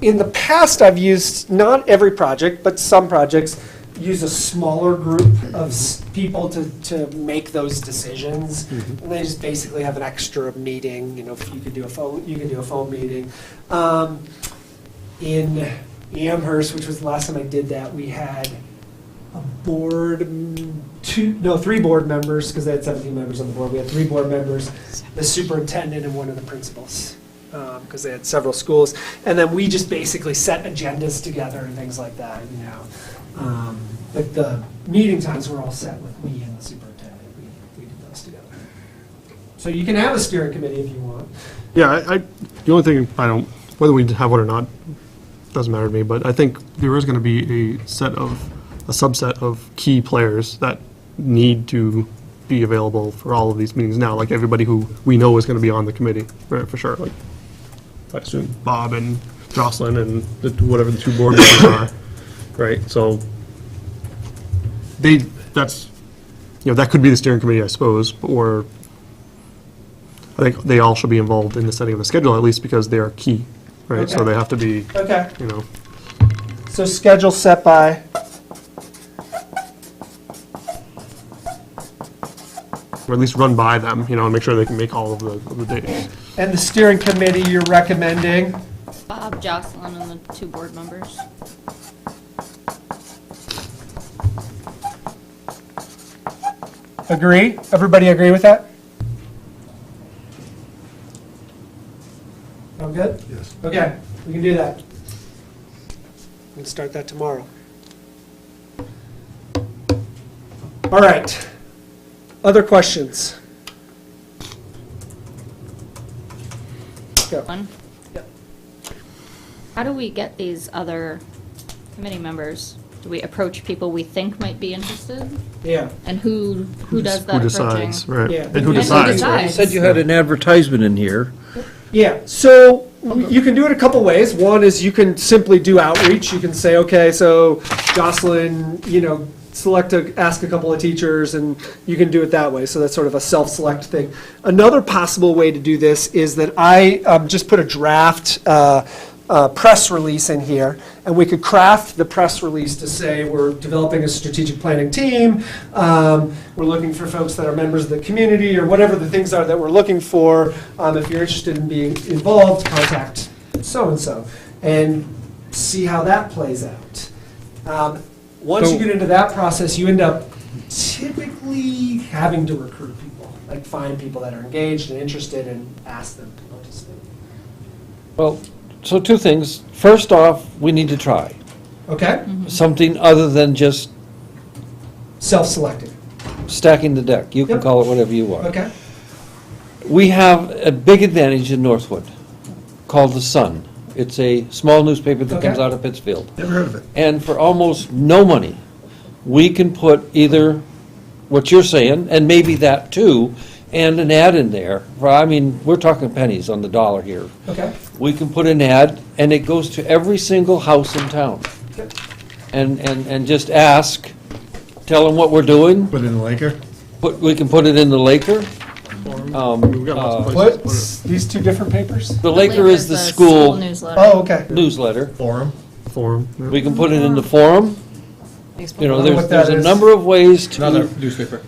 in the past, I've used, not every project, but some projects, use a smaller group of people to make those decisions. And they just basically have an extra meeting, you know, if you could do a phone meeting. In Amherst, which was the last time I did that, we had a board, 3 board members, because they had 17 members on the board. We had 3 board members, the superintendent and one of the principals. because they had several schools. And then we just basically set agendas together and things like that, you know. But the meeting times were all set with me and the superintendent. We did those together. So you can have a steering committee if you want. Yeah, the only thing whether we have one or not, doesn't matter to me, but I think there is going to be a subset of key players that need to be available for all of these meetings now, like everybody who we know is going to be on the committee, for sure, like, I assume Bob and Jocelyn and whatever the 2 board members are, right? So that could be the steering committee, I suppose, or I think they all should be involved in the setting of the schedule, at least because they are key, right? So Okay. they have to be, Okay. you know, So schedule set by, or at least run by them, you know, and make sure they can make all of the days. and the steering committee you're recommending? Bob, Jocelyn, and the 2 board members. Agree? Everybody agree with that? All good? Yes. Okay, we can do that. We can start that tomorrow. All right. Other questions? Go. One. Yep. How do we get these other committee members? Do we approach people we think might be interested? Yeah. And who does that Who approaching? decides, right? Yeah. And who And who decides, right? You decides? said you had an advertisement in here. Yeah, so you can do it a couple ways. One is you can simply do outreach. You can say, okay, so Jocelyn, ask a couple of teachers, and you can do it that way. So that's sort of a self-select thing. Another possible way to do this is that I just put a draft press release in here, and we could craft the press release to say we're developing a strategic planning team, we're looking for folks that are members of the community, or whatever the things are that we're looking for. If you're interested in being involved, contact so-and-so, and see how that plays out. Once you get into that process, you end up typically having to recruit people, like find people that are engaged and interested and ask them to participate. Well, so 2 things. First off, we need to try Okay? something other than just Self-selected. stacking the deck. You can Yep. call it whatever you want. Okay? We have a big advantage in Northwood called The Sun. It's a small newspaper that comes Okay. out of Pittsfield. Never heard of it. And for almost no money, we can put either what you're saying, and maybe that too, and an ad in there. We're talking pennies on the dollar here. Okay. We can put an ad, and it goes to every single house in town. Okay. And just ask, tell them what we're doing. Put it in the Laker. We can put it in the Laker. We've got lots of places to put What's these 2 different papers? The Laker is the school newsletter. Oh, okay. newsletter. Forum. Forum. yeah. We can put it in the forum. You know, I don't know what there's that a is. number of ways Another to, newspaper.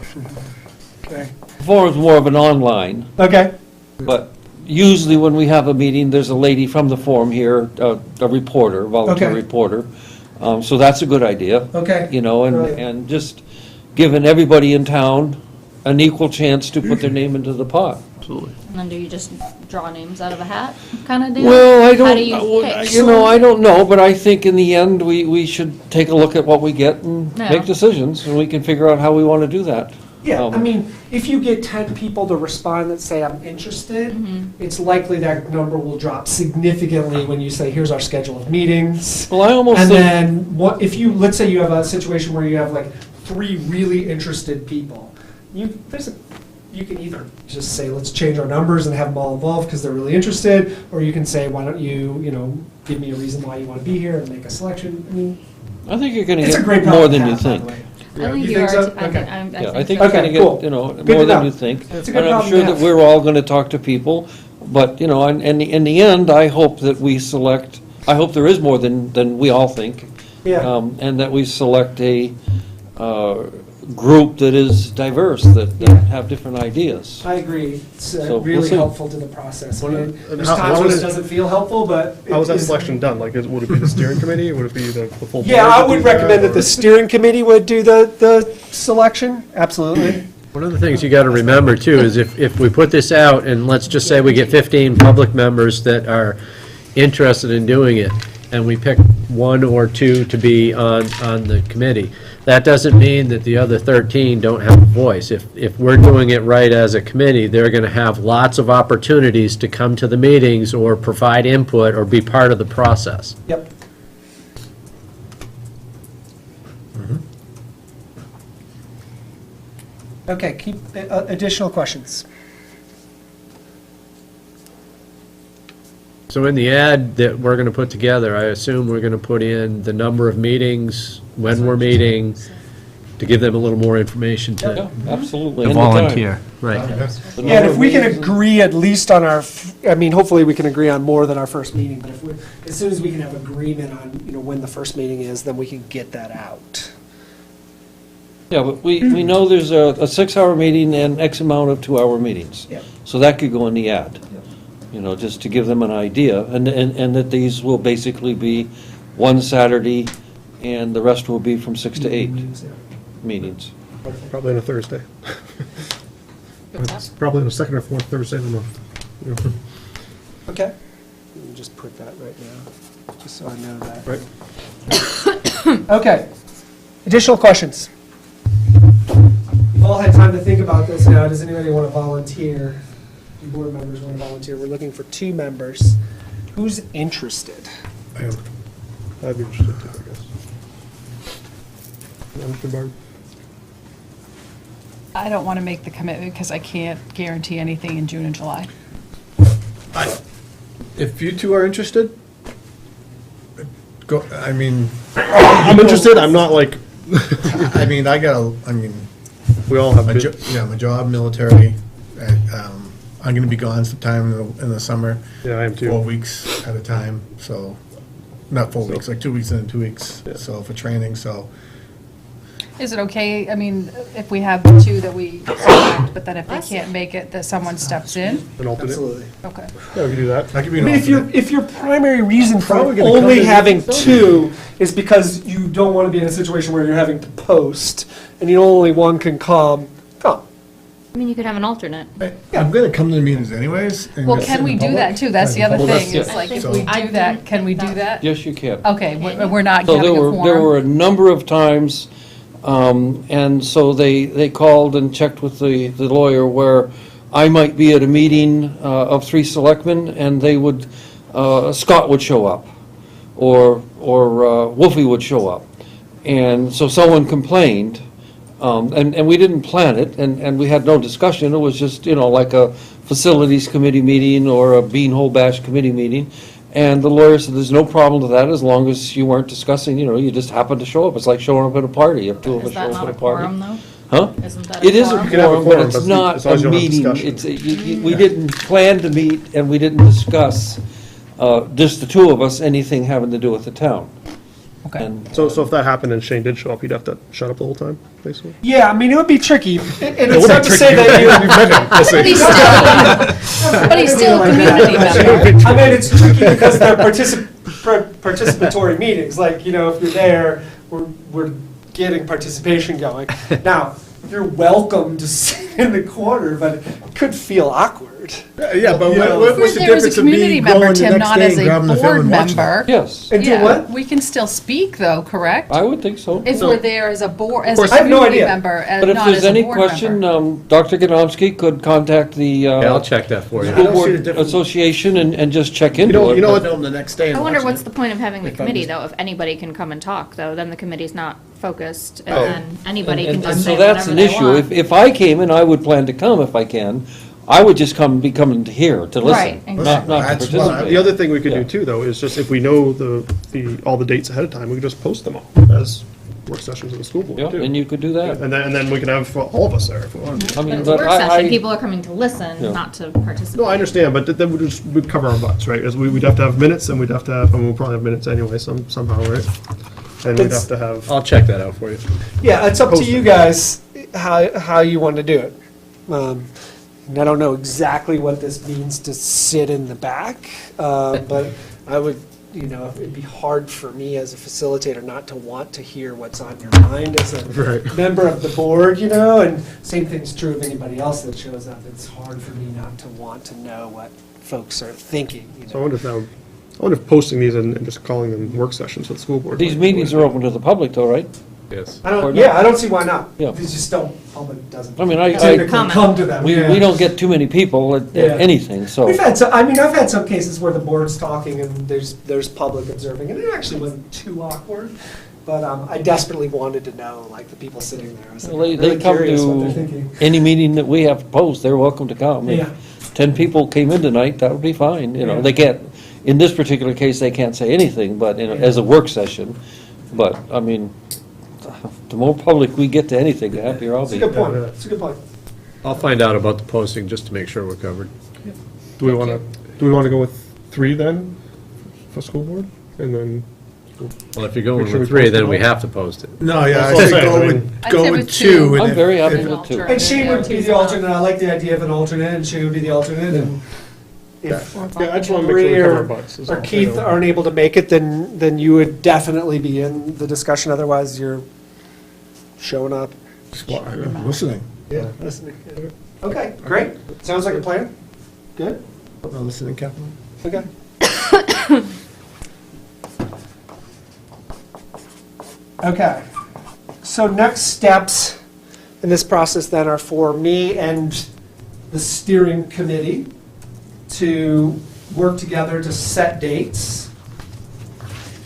Okay. forum's more of an online, Okay. but usually when we have a meeting, there's a lady from the forum here, a reporter, volunteer Okay. reporter. So that's a good idea. Okay. You know, Brilliant. and just giving everybody in town an equal chance to put their name into the pot. Absolutely. And then do you just draw names out of a hat kind of deal? Well, I How don't, do you pick? I don't know, but I think in the end, we should take a look at what we get and Yeah. make decisions, and we can figure out how we want to do that. Yeah, if you get 10 people to respond that say, I'm interested, it's likely that number will drop significantly when you say, here's our schedule of meetings. Well, I almost And think, then, let's say you have a situation where you have like 3 really interested people. You can either just say, let's change our numbers and have them all involved because they're really interested, or you can say, why don't you, give me a reason why you want to be here and make a selection. I think you're going to It's a great get more problem to than you have, by the think. way. I think You you think are. so? I Okay. Yeah, I think think so. you're going Okay, to cool. get, Good to more than know. you think. That's a good And I'm problem sure to that have. we're all going to talk to people, but, in the end, I hope that we select, I hope there is more than we all think. Yeah. And that we select a group that is diverse, that Yeah. have different ideas. I agree. It's So, we'll really see. helpful to the process. What- And and there's how- times how when it is- doesn't feel helpful, but. How is it that selection done? Like, would it be the steering committee, or would it be the full board? Yeah, I that would do recommend that or- the steering committee would do the selection, absolutely. One of the things you got to remember, too, is if we put this out, and let's just say we get 15 public members that are interested in doing it, and we pick 1 or 2 to be on the committee, that doesn't mean that the other 13 don't have a voice. If we're doing it right as a committee, they're going to have lots of opportunities to come to the meetings or provide input or be part of the process. Yep. Okay, keep, additional questions? So in the ad that we're going to put together, I assume we're going to put in the number of meetings, when we're meeting, to give them a little more information Yeah, to absolutely. to And the time. volunteer. Right. The Yeah, and number if of we can meetings- agree at least on our, I mean, hopefully we can agree on more than our first meeting, but if we, as soon as we can have agreement on, when the first meeting is, then we can get that out. Yeah, but we know there's a 6-hour meeting and X amount of 2-hour meetings. Yeah. So that could go in the ad, just to give them an idea, and that these will basically be one Saturday, and the rest will be from 6 to 8 meetings. Probably on a Thursday. It's probably on the second or fourth Thursday of the month. Okay. Let me just put that right now, just so I know that. Right. Okay. Additional questions? You've all had time to think about this now. Does anybody want to volunteer? Do board members want to volunteer? We're looking for 2 members. Who's interested? I am. I'd be interested too, I guess. Mr. Barb? I don't want to make the commitment because I can't guarantee anything in June and July. If you two are interested, go, I mean, I'm interested, I'm not like, we all have, my job, military, I'm gonna be gone sometime in the summer. yeah, I am 4 too. weeks at a time, so, not 4 weeks, like 2 weeks and 2 weeks, so for training, so. Is it okay, I mean, if we have the 2 that we select, but then if they can't make it, that someone steps in? An alternate? Absolutely. Okay. Yeah, we can do that. I could be I an mean, alternate. if your primary reason for Probably gonna only come in- having 2 is because you don't want to be in a situation where you're having to post, and only one can come. I mean, you could have an alternate. I'm gonna come to the meetings anyways. and Well, just sit can we in do public. that too? That's the other Well, that's- thing, is like, if so- we do that, can we do that? Yes, you can. Okay, we're not So having a there quorum? were a number of times, and so they called and checked with the lawyer where I might be at a meeting of 3 selectmen, and they would, Scott would show up, or Wolfie would show up. And so someone complained, and we didn't plan it, and we had no discussion. It was just, like a facilities committee meeting or a beanhole bash committee meeting. And the lawyer said, there's no problem with that as long as you weren't discussing, you just happened to show up. It's like showing up at a party. If 2 of us Is show that up not at a a party. quorum, though? Huh? Isn't that a It is a quorum? can have a quorum, quorum, but it's but not as long as a you don't have meeting. discussion. We didn't plan to meet, and we didn't discuss, just the 2 of us, anything having to do with the town. Okay. And So if that happened and Shane did show up, he'd have to shut up the whole time, basically? Yeah, I mean, it would be tricky, and it's would not be to say tricky. that you. But he's still, but he's still a community member. I mean, it's tricky because they're participatory meetings, like, if you're there, we're getting participation going. Now, you're welcome to sit in the corner, but it could feel awkward. Yeah, but Yeah. what's the There as a difference of me community member, going the Tim, next not day as and a grabbing the film board and watching it? member. Yes, And do Yeah, what? we can still speak though, correct? I would think so. If we're there as a board, as course, a I have no community idea. member, and But if not there's as a any board question, member. Dr. Godomsky could contact the Yeah, I'll check that for you. I School don't see the Board difference. Association and just check into know- it. you know but- what- Film the next day and I wonder watching what's it. the point of having the If I'm committee, just- though, if anybody can come and talk, though, then the committee's not focused, and Oh. then anybody can And just so say that's whatever an they issue. want. If I came, and I would plan to come if I can, I would just be coming to here to listen, Right, not to That's what participate. The other thing we could Yeah. do too, though, is just if we know all the dates ahead of time, we could just post them all as work sessions of the school Yeah, board too. and you could do that. And then we can have all of us there if we want. I But mean, it's a but work session, I, people are coming to listen, Yeah. not to participate. No, I understand, but then we'd cover our butts, right? As we'd have to have minutes, and we'd have to have, and we'll probably have minutes anyway, somehow, right? And we'd have to have, I'll check that out for you. Yeah, it's up to Post you it. guys how you want to do it. And I don't know exactly what this means to sit in the back, but I would you know, it'd be hard for me as a facilitator not to want to hear what's on your mind as a Right. member of the board, you know, and same thing's true of anybody else that shows up. It's hard for me not to want to know what folks are thinking, you So I know. wonder if posting these and just calling them work sessions with the school board. These meetings are open to the public though, right? Yes. I don't see why not. Yeah. It's just don't, public doesn't. I mean, I- typically Comment. come to them. We yeah. don't get too many people at Yeah. anything, so. We've had some, I mean, I've had some cases where the board's talking and there's public observing, and it actually wasn't too awkward. But I desperately wanted to know, like, the people sitting there. I was like, Well, they really come curious what they're to thinking. any meeting that we have to post, they're welcome to come. If Yeah. 10 people came in tonight, that would be fine, you know, Yeah. they can't, in this particular case, they can't say anything, but, you know, as a work session, but, I mean, the more public we get to anything, the happier I'll It's a be. good point, it's a good point. I'll find out about the posting just to make sure we're covered. Do we want to go with 3 then for school board? And then, Well, if you're Make going sure with we 3, post then it we all. have to post it. No, yeah, That's I what say I'm go saying, with, I'd go say with with 2. two. and I'm if- very happy if- with 2. And Shane would be the alternate, I like the idea of an alternate, and Shane would be the alternate, and if yeah, I just want to make sure we Bree cover or our butts. is or all, Keith you know. aren't able to make it, then you would definitely be in the discussion, otherwise you're showing up. Just wa- listening. Yeah. Listening. Okay, great, sounds like a plan, good, No, listening, Kathleen. okay. Okay, so next steps in this process then are for me and the steering committee to work together to set dates.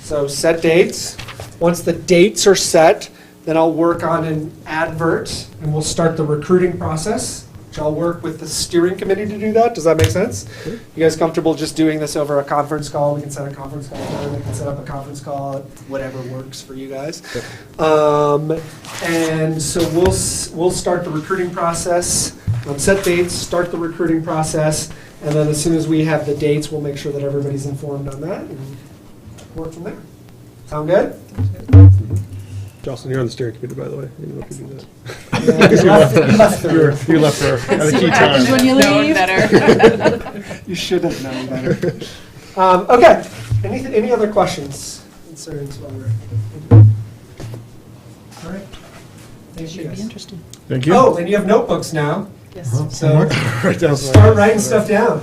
So set dates. Once the dates are set, then I'll work on an advert and we'll start the recruiting process, which I'll work with the steering committee to do that. Does that make sense? You guys comfortable just doing this over a conference call? We can set a conference call time. We can set up a conference call, whatever works for you guys. And so we'll start the recruiting process. Set dates, start the recruiting process, and then as soon as we have the dates, we'll make sure that everybody's informed on that and work from there. Sound good? Jocelyn, you're on the steering committee, by the way. I didn't know if you knew that. Yeah, You left her at a key time. When you leave. You should have known better. Okay, any other questions, concerns while we're? All right. Thank you guys. interesting. Thank you. Oh, and you have notebooks now, Yes. so Right down. start writing stuff down.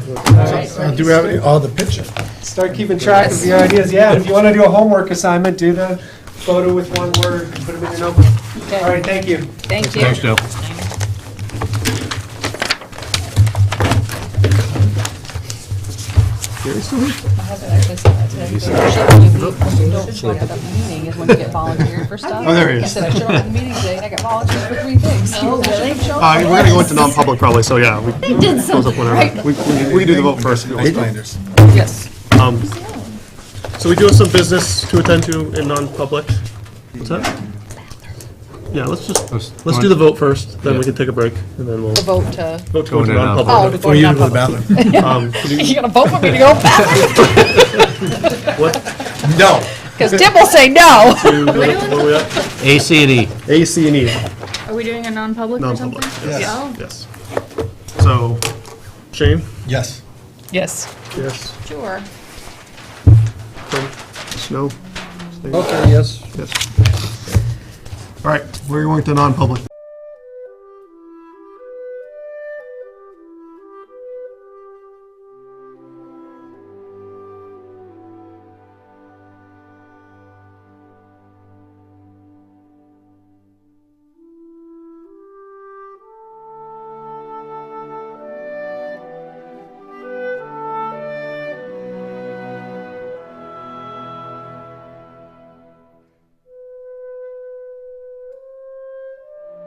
Do we have any, oh, the picture? Start keeping track of your ideas. Yeah, if you want to do a homework assignment, do the photo with one word, put them in your notebook. All right, thank you. Thank you. Thanks, Joe. My husband actually said that today. He said, "You don't show up at the meeting is when you get volunteered for stuff." Oh, there he is. I said, I showed up at the meeting today, and I got volunteered for 3 things. Oh, really? We're gonna go into non-public probably, so yeah, we close up whenever. We can do the vote first if you want. Blinders. Yes. So we do have some business to attend to in non-public. What's that? Yeah, let's do the vote first, then we can take a break, and then we'll The vote to, vote to go into Going in non-public. to go Or to you to the non-public. bathroom. You gonna vote for me to go back? What? No. Because Tim will say no. What are we at? A, C, and E. A, C, and E, Are we doing a non-public or something? non-public. Yes. Yes. So, Shane? Yes. Yes. Yes. Sure. Tim? No? Okay, yes. Yes. All right, we're going to non-public.